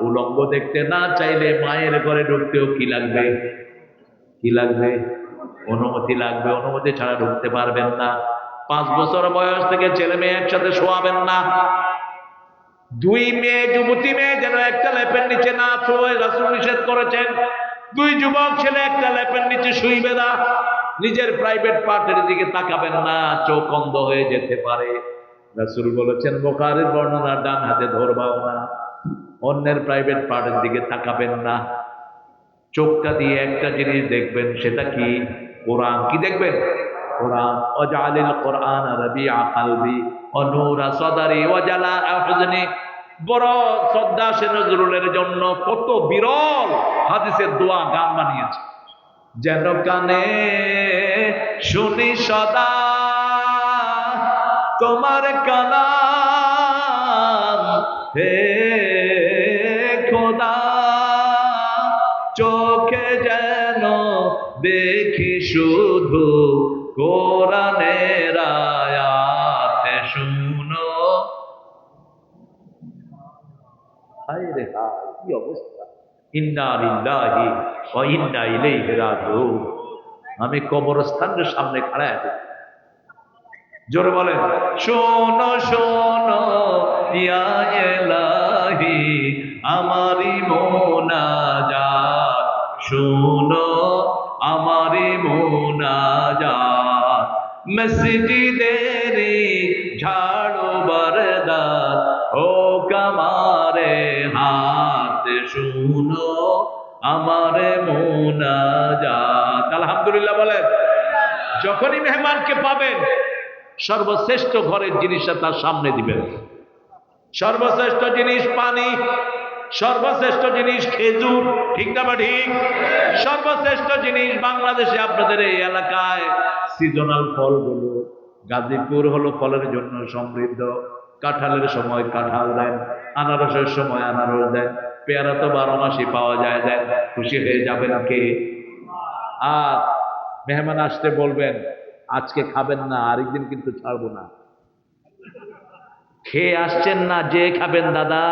উলঙ্গ দেখতে না চাইলে মায়ের ঘরে ঢুকতেও কি লাগবে? কি লাগবে? অনুমতি লাগবে। অনুমতি ছাড়া ঢুকতে পারবেন না। 5 বছর বয়স থেকে ছেলে মেয়ে একসাথে শোয়াবেন না। 2 মেয়ে, যুবতী মেয়ে যেন একটা লেপের নিচে না শোয়, রাসূল নিষেধ করেছেন। 2 যুবক ছেলে একটা লেপের নিচে শুইবে না। নিজের প্রাইভেট পার্টের দিকে তাকাবেন না, চোখ অন্ধ হয়ে যেতে পারে। রাসূল বলেছেন বুখারীর বর্ণনা, ডান হাতে ধরবাও না, অন্যের প্রাইভেট পার্টের দিকে তাকাবেন না। চোখটা দিয়ে একটা জিনিস দেখবেন, সেটা কি? কোরআন। কি দেখবেন? কোরআন। ওয়াজআলিল কোরআন রাবিআ কলবি ওয়া নূরা সাদরি ওয়া জালাআ হুজনি। বড় শ্রদ্ধা সে নজরুলের জন্য কত বিরল হাদিসের দোয়া গান বানিয়েছে। যেন কানে শুনি সদা তোমার কালাম, হে খোদা চোখে যেন দেখি শুধু কোরআনের আয়াত শুনো। হায় রে হায়, কি অবস্থা! ইন্না লিল্লাহি ওয়া ইন্না ইলাইহি রাজিউন। আমি কবরস্থানের সামনে খাড়া আছি। জোরে বলেন শোনো শোনো ইয়া ইলাহি আমারি মুনাজাত, শোনো আমারি মুনাজাত। মসজিদেরি ঝাড়ু বরদার ও কামারে হাত, শুনো আমার মুনাজাত। আলহামদুলিল্লাহ বলেন। যখনই মেহমানকে পাবেন সর্বশ্রেষ্ঠ ঘরের জিনিসটা তার সামনে দিবেন। সর্বশ্রেষ্ঠ জিনিস পানি, সর্বশ্রেষ্ঠ জিনিস খেজুর, ঠিক না বা ঠিক? সর্বশ্রেষ্ঠ জিনিস বাংলাদেশে আপনাদের এই এলাকায় সিজনাল ফলগুলো। গাজীপুর হলো ফলের জন্য সমৃদ্ধ। কাঁঠালের সময় কাঁঠাল দেন, আনারসের সময় আনারস দেন, পেয়ারা তো 12 মাসই পাওয়া যায়। দেন, খুশি হয়ে যাবেন কে? আর মেহমান আসতে বলবেন আজকে খাবেন না, আরেকদিন কিন্তু ছাড়বো না। খেয়ে আসছেন না, যে খাবেন দাদা।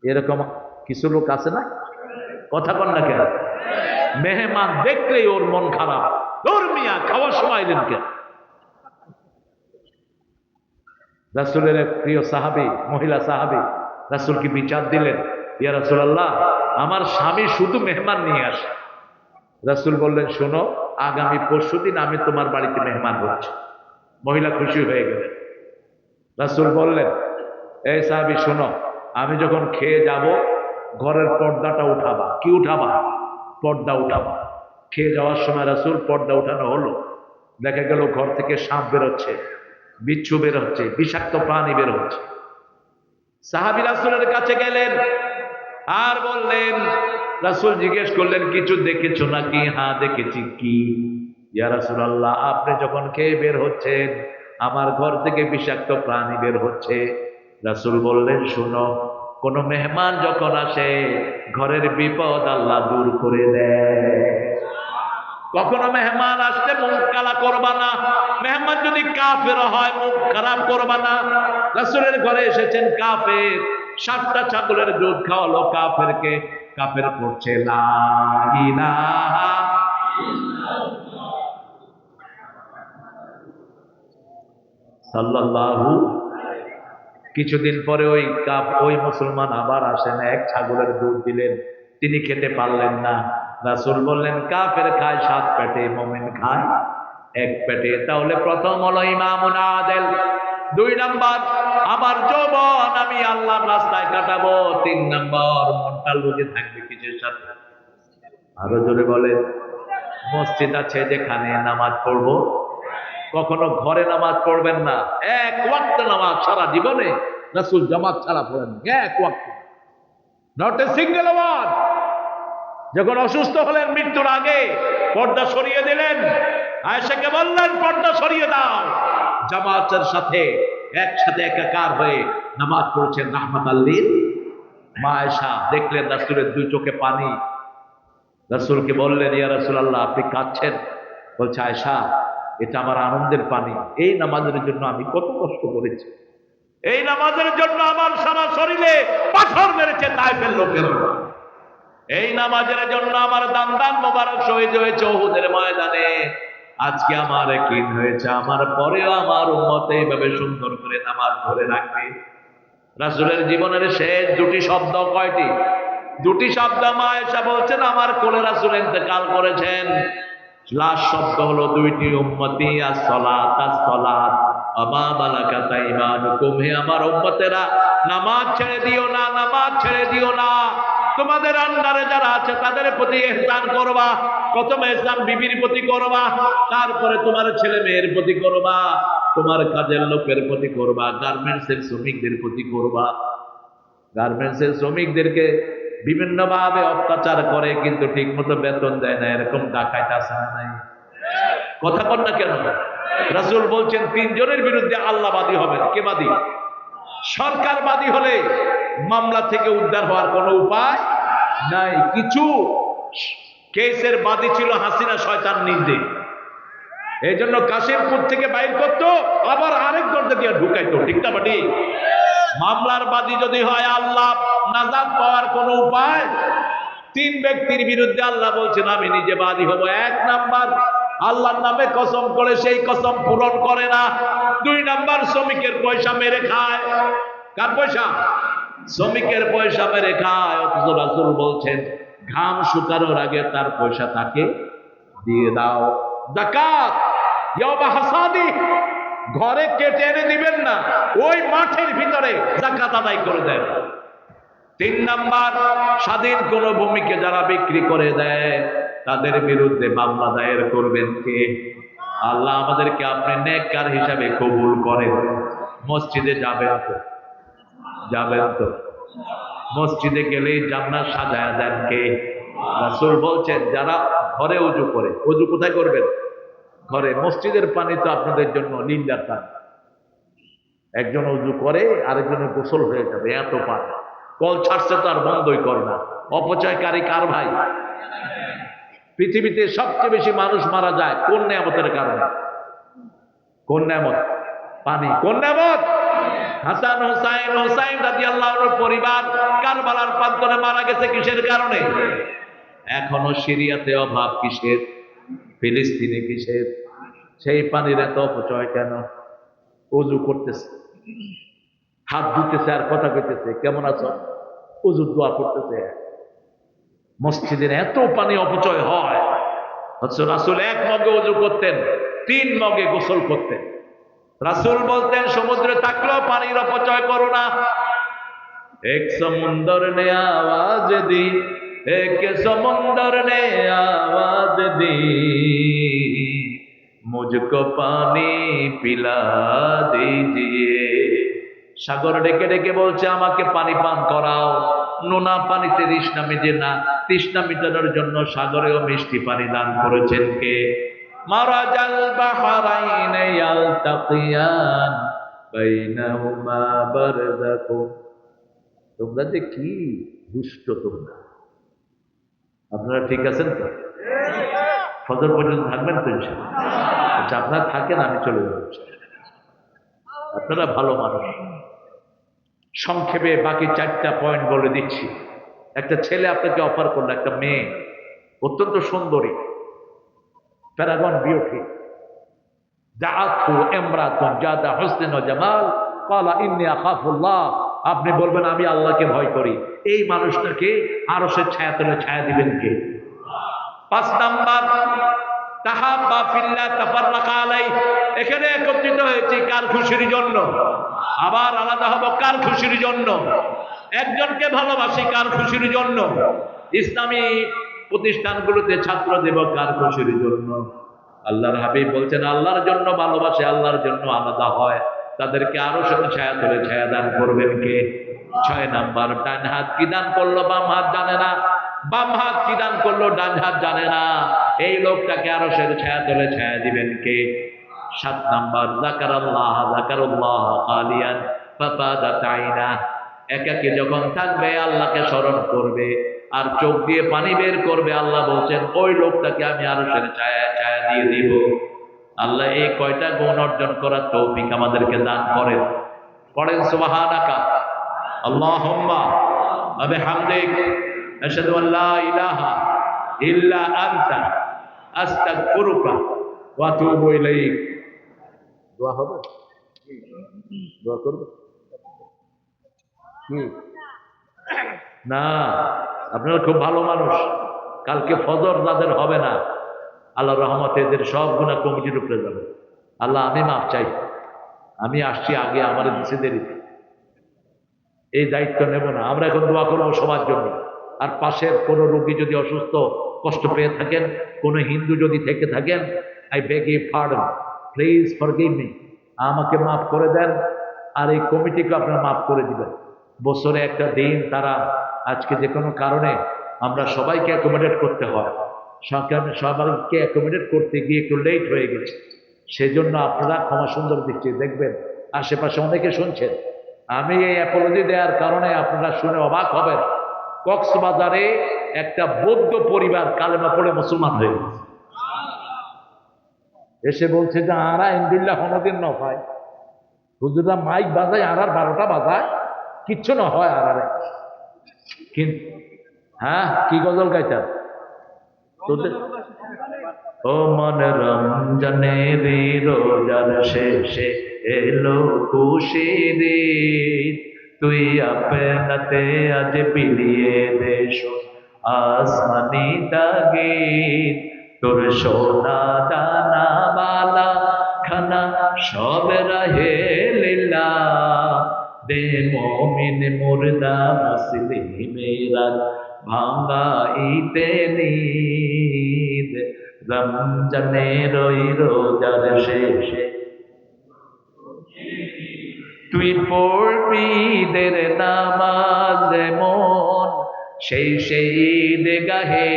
এরকম কিছু লোক আছে না? কথা কন না কেন? মেহমান দেখলেই ওর মন খারাপ। ওর মিয়া খাওয়ার সময় দিন কেন? রাসূলের এক প্রিয় সাহাবী, মহিলা সাহাবী রাসূলকে বিচার দিলেন, ইয়া রাসূলুল্লাহ, আমার স্বামী শুধু মেহমান নিয়ে আসে। রাসূল বললেন, শোনো, আগামী পরশুদিন আমি তোমার বাড়িতে মেহমান হচ্ছি। মহিলা খুশি হয়ে গেলেন। রাসূল বললেন, এই সাহাবী শোনো, আমি যখন খেয়ে যাব ঘরের পর্দাটা উঠাবা। কি উঠাবা? পর্দা উঠাবা। খেয়ে যাওয়ার সময় রাসূল পর্দা উঠানো হলো। দেখা গেল ঘর থেকে সাপ বেরোচ্ছে, বিচ্ছু বের হচ্ছে, বিষাক্ত প্রাণী বের হচ্ছে। সাহাবী রাসূলের কাছে গেলেন আর বললেন, রাসূল জিজ্ঞেস করলেন, কিছু দেখেছো নাকি? হ্যাঁ দেখেছি। কি? ইয়া রাসূলুল্লাহ, আপনি যখন খেয়ে বের হচ্ছেন আমার ঘর থেকে বিষাক্ত প্রাণী বের হচ্ছে। রাসূল বললেন, শোনো, কোন মেহমান যখন আসে ঘরের বিপদ আল্লাহ দূর করে দেয়। কখনো মেহমান আসলে মুখ কালা করবা না। মেহমান যদি কাফের হয় মুখ খারাপ করবা না। রাসূলের ঘরে এসেছেন কাফের, 7টা ছাগলের দুধ খাওয়ালো কাফেরকে। কাফের পড়ছে লা ইলাহা। সাল্লাল্লাহু। কিছুদিন পরে ওই মুসলমান আবার আসেন, এক ছাগলের দুধ দিলেন, তিনি খেতে পারলেন না। রাসূল বললেন, কাফের খায় 7 পেটে, মুমিন খায় 1 পেটে। তাহলে প্রথম হলো ইমামুন আদেল, 2 নাম্বার আমার যৌবন আমি আল্লাহর রাস্তায় কাটাবো, 3 নাম্বার মনটা লুজে থাকবে কিসের সাথে? আরো জোরে বলে। মসজিদ আছে যেখানে নামাজ পড়বো। কখনো ঘরে নামাজ পড়বেন না, 1 ওয়াক্ত নামাজ সারা জীবনে রাসূল জামাত ছাড়া পড়েন, 1 ওয়াক্ত, নট এ সিঙ্গেল ওয়ান। যখন অসুস্থ হলেন মৃত্যুর আগে পর্দা সরিয়ে দিলেন, আয়েশাকে বললেন পর্দা সরিয়ে দাও। জামাতের সাথে একসাথে একাকার হয়ে নামাজ পড়ছেন রাহমাতাল লিল। মা আয়েশা দেখলেন রাসূলের 2 চোখে পানি। রাসূলকে বললেন, ইয়া রাসূলুল্লাহ, আপনি কাঁদছেন? বলছে, আয়েশা, এটা আমার আনন্দের পানি। এই নামাজের জন্য আমি কত কষ্ট করেছি, এই নামাজের জন্য আমার সারা শরীরে পাথর মেরেছে তায়েফের লোকেরা, এই নামাজের জন্য আমার দান মোবারক শহীদ হয়েছে উহুদের ময়দানে। আজকে আমার একদিন হয়েছে, আমার পরেও আমার উম্মত এইভাবে সুন্দর করে নামাজ ধরে রাখবে। রাসূলের জীবনের শেষ 2টি শব্দ কয়টি? 2টি শব্দ। মা আয়েশা বলছেন, আমার কোলে রাসূল ইন্তেকাল করেছেন। লাস্ট শব্দ হলো 2টি, উম্মতি as-সালাত as-সালাত আমা মালাকাত আইমানুকুম। হে আমার উম্মতেরা, নামাজ ছেড়ে দিও না, নামাজ ছেড়ে দিও না। তোমাদের আন্ডারে যারা আছে তাদের প্রতি ইহসান করবা। প্রথমে ইহসান বিবির প্রতি করবা, তারপরে তোমার ছেলে মেয়ের প্রতি করবা, তোমার কাজের লোকের প্রতি করবা, গার্মেন্টসের শ্রমিকদের প্রতি করবা। গার্মেন্টসের শ্রমিকদেরকে বিভিন্ন ভাবে অত্যাচার করে কিন্তু ঠিক মতো বেতন দেয় না, এরকম ডাকাইত আছে না নাই? কথা বল না কেন? রাসূল বলছেন 3 জনের বিরুদ্ধে আল্লাহ বাদী হবেন। কে বাদী? সরকার বাদী হলে মামলা থেকে উদ্ধার হওয়ার কোনো উপায় নাই। কিছু কেসের বাদী ছিল হাসিনা শয়তান নিজে, এই জন্য কাশিমপুর থেকে বাইর করতো, আবার আরেক দরজা দিয়ে ঢুকাইতো। ঠিক না বাটি? মামলার বাদী যদি হয় আল্লাহ, নাজাত পাওয়ার কোনো উপায়? 3 ব্যক্তির বিরুদ্ধে আল্লাহ বলছেন আমি নিজে বাদী হব। 1 নাম্বার, আল্লাহর নামে কসম করে সেই কসম পূরণ করে না। 2 নাম্বার, শ্রমিকের পয়সা মেরে খায়। কার পয়সা? শ্রমিকের পয়সা মেরে খায়। অথচ রাসূল বলছেন ঘাম শুকানোর আগে তার পয়সা তাকে দিয়ে দাও। যাকাত ইয়াবা হাসাদি, ঘরে কেটে এনে দিবেন না, ওই মাঠের ভিতরে যাকাত আদায় করে দেন। 3 নাম্বার, স্বাধীন কোন ভূমিকে যারা বিক্রি করে দেয় তাদের বিরুদ্ধে মামলা দায়ের করবেন কে? আল্লাহ আমাদেরকে আপনি নেককার হিসাবে কবুল করেন। মসজিদে যাবেন তো? যাবেন তো? মসজিদে গেলেই জান্নাত সাজায়া দেন কে? রাসূল বলছেন যারা ঘরে ওযু করে, ওযু কোথায় করবেন? ঘরে। মসজিদের পানি তো আপনাদের জন্য লিল্লাহ পানি। একজন ওযু করে আরেকজনের গোসল হয়ে যাবে, এত পানি। কল ছাড়ছে তো আর বন্ধই করে না। অপচয়কারী কার ভাই? পৃথিবীতে সবচেয়ে বেশি মানুষ মারা যায় কোন নিয়ামতের কারণে? কোন নিয়ামত? পানি। কোন নিয়ামত? হাসান হোসাইন রাদিয়াল্লাহু আনহুর পরিবার কারবালার প্রান্তরে মারা গেছে কিসের কারণে? এখনো সিরিয়াতে অভাব কিসের? ফিলিস্তিনে কিসের? সেই পানির এত অপচয় কেন? ওযু করতেছে, হাত ধুতেছে আর কথা কইতেছে, কেমন আছো, ওযুর দোয়া করতেছে। মসজিদের এত পানি অপচয় হয়, অথচ রাসূল 1 মগে ওযু করতেন, 3 মগে গোসল করতেন। রাসূল বলতেন সমুদ্রে থাকলেও পানির অপচয় করো না। এক সমুন্দর নে আওয়াজ দি, এক সমুন্দর নে আওয়াজ দি, মুঝকো পানি পিলা দিজিয়ে। সাগর ডেকে ডেকে বলছে আমাকে পানি পান করাও। নোনা পানিতে তৃষ্ণা মিটে না, তৃষ্ণা মিটানোর জন্য সাগরেও মিষ্টি পানি দান করেছেন কে? মারাজাল বাহরাইন ইয়ালতাকিয়ান বাইনাহুমা বারযাখুন। তোমরা যে কি দুষ্ট তোমরা! আপনারা ঠিক আছেন তো? ফজর পর্যন্ত থাকবেন তো ইনশাআল্লাহ? আচ্ছা, আপনারা থাকেন, আমি চলে যাচ্ছি। আপনারা ভালো মানুষ। সংক্ষেপে বাকি 4টা পয়েন্ট বলে দিচ্ছি। একটা ছেলে আপনাকে অফার করলো, একটা মেয়ে অত্যন্ত সুন্দরী, প্যারাগন বিউটি, জাআতহু ইমরাতুন জাদা হুসনিন ওয়া জামাল ক্বালা ইন্নী আখাফুল্লাহ। আপনি বলবেন আমি আল্লাহকে ভয় করি। এই মানুষটাকে আরশের ছায়াতলে ছায়া দিবেন কে? 5 নাম্বার, তাহাব্বা ফিল্লাহ তাফাররাকা আলাইহি। এখানে একত্রিত হয়েছে কার খুশির জন্য? আবার আলাদা হব কার খুশির জন্য? একজনকে ভালোবাসি কার খুশির জন্য? ইসলামী প্রতিষ্ঠানগুলোতে ছাত্র দেব কার খুশির জন্য? আল্লাহর হাবিব বলছেন আল্লাহর জন্য ভালোবাসে, আল্লাহর জন্য আলাদা হয়, তাদেরকে আরো সাথে ছায়া তুলে ছায়া দান করবেন কে? 6 নাম্বার, ডান হাত কি দান করলো বাম হাত জানে না, বাম হাত কি দান করলো ডান হাত জানে না, এই লোকটাকে আরো সাথে ছায়া তুলে ছায়া দিবেন কে? 7 নাম্বার, যাকারুল্লাহ খালিয়ান ফাফাদাত আইনা। একাকী যখন থাকবে আল্লাহকে স্মরণ করবে আর চোখ দিয়ে পানি বের করবে, আল্লাহ বলছেন ওই লোকটাকে আমি আরো সাথে ছায়া ছায়া দিয়ে দিব। আল্লাহ এই কয়টা গুণ অর্জন করার তৌফিক আমাদেরকে দান করেন। পড়েন সুবহানাকা আল্লাহুম্মা ওয়া বিহামদিক আশহাদু আল্লা ইলাহা ইল্লা আনতা আস্তাগফিরুকা ওয়া আতুবু ইলাইক। দোয়া হবে? দোয়া করবে কি না? আপনারা খুব ভালো মানুষ। কালকে ফজর যাদের হবে না, আল্লাহর রহমতে এদের সব গুনাহ কমিটির উপরে যাবে। আল্লাহ আমি মাফ চাই, আমি আসছি আগে, আমার দিছে দেরিতে, এই দায়িত্ব নেব না। আমরা এখন দোয়া করবো সবার জন্য। আর পাশের কোনো রোগী যদি অসুস্থ কষ্ট পেয়ে থাকেন, কোনো হিন্দু যদি থেকে থাকেন, I beg you pardon, please forgive me, আমাকে মাফ করে দেন। আর এই কমিটিকে আপনারা মাফ করে দিবেন। বছরে একটা দিন তারা আজকে যে কোনো কারণে আমরা সবাইকে অ্যাকোমোডেট করতে হয়, সবাইকে অ্যাকোমোডেট করতে গিয়ে একটু লেট হয়ে গেছে, সেজন্য আপনারা ক্ষমা সুন্দর দৃষ্টি দেখবেন। আশেপাশে অনেকে শুনছেন, আমি এই অ্যাপোলজি দেওয়ার কারণে আপনারা শুনে অবাক হবেন, কক্সবাজারে একটা বৌদ্ধ পরিবার কালেমা পড়ে মুসলমান হয়ে গেছে। এসে বলছে যে আরা ইন্দিল্লা কোনোদিন ন হয়, হুজুরা মাইক বাজায় আর 12টা বাজায়, কিচ্ছু না হয় আর কিন্তু হ্যাঁ কি গজল গাইতাম তোদের? ও মন রমজানের রোজার শেষে এলো খুশির, তুই আপনাতে আজ বিলিয়ে দেশ আসমানি দাগে, তোর সোনা দানা বালা খানা সব রাহে লীলা, দে মোমিন মুর্দা মুসলিমেরা ভাঙাইতে নিদ, রমজানের ওই রোজার শেষে তুই পড়বি দের নামাজ মন সেই সেই গাহে,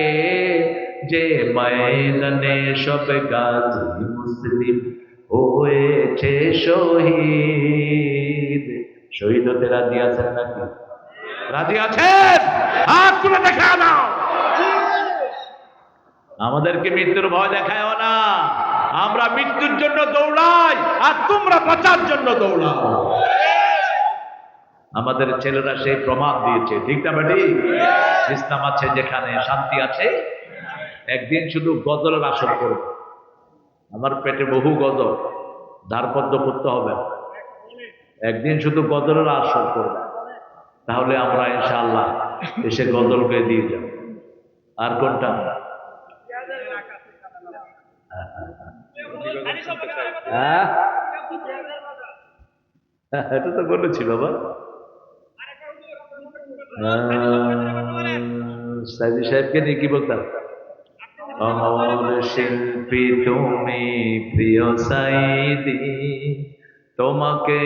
যে ময়দানে সব গাজী মুসলিম হয়েছে শহীদ। শহীদ হতে রাজি আছেন নাকি? রাজি আছেন? হাত তুলে দেখা নাও। আমাদেরকে মৃত্যুর ভয় দেখায়ও না, আমরা মৃত্যুর জন্য দৌড়াই আর তোমরা বাঁচার জন্য দৌড়াও। আমাদের ছেলেরা সেই প্রমাণ দিয়েছে, ঠিক না বেটি? ইসলাম আছে যেখানে শান্তি আছে। একদিন শুধু গজলের আসর করব, আমার পেটে বহু গজল, ধারপদ্য করতে হবে। একদিন শুধু গজলের আসর করবে, তাহলে আমরা ইনশাআল্লাহ এসে গজলকে দিয়ে যাব। আর কোনটা? হ্যাঁ, এটা তো বলেছিল আবার সাইদি সাহেবকে নিয়ে কি বলতাম? অমর শিল্পী তুমি প্রিয় সাইদি, তোমাকে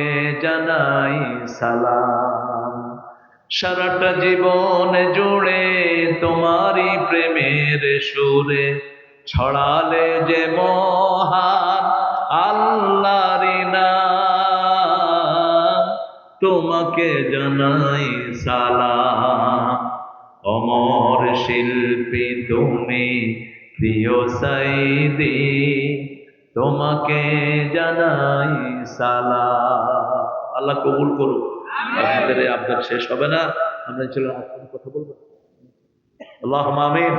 জানাই সালাম। সারাটা জীবন জুড়ে তোমারই প্রেমের সুরে ছড়ালে যে মহান আল্লাহর নাম, তোমাকে জানাই সালাম। অমর শিল্পী তুমি প্রিয় সাইদি, তোমাকে জানাই সালাম। আল্লাহ কবুল করুক। আপনাদের এই আবদার শেষ হবে না, আমরা চলে কথা বলবো। আল্লাহুম্মা আমিন।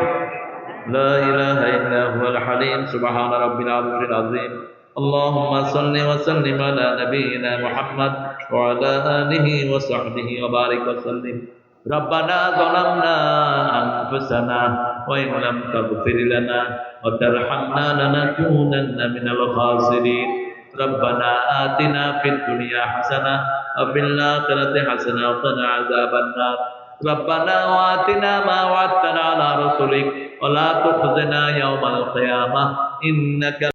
লা ইলাহা ইল্লা হুয়াল হালিম সুবহানা রাব্বিল আরশিল আযীম। আল্লাহুম্মা সাল্লি ওয়া সাল্লিম আলা নাবিয়িনা মুহাম্মদ ওয়া আলা আলিহি ওয়া সাহবিহি ওয়া বারিক ওয়া সাল্লিম। ربنا ظلمنا أنفسنا وإن لم تغفر لنا وترحمنا لنكونن من الخاسرين. ربنا آتنا في الدنيا حسنة وفي الآخرة حسنة وقنا عذاب النار. ربنا وآتنا ما وعدتنا على رسلك ولا تخزنا يوم القيامة إنك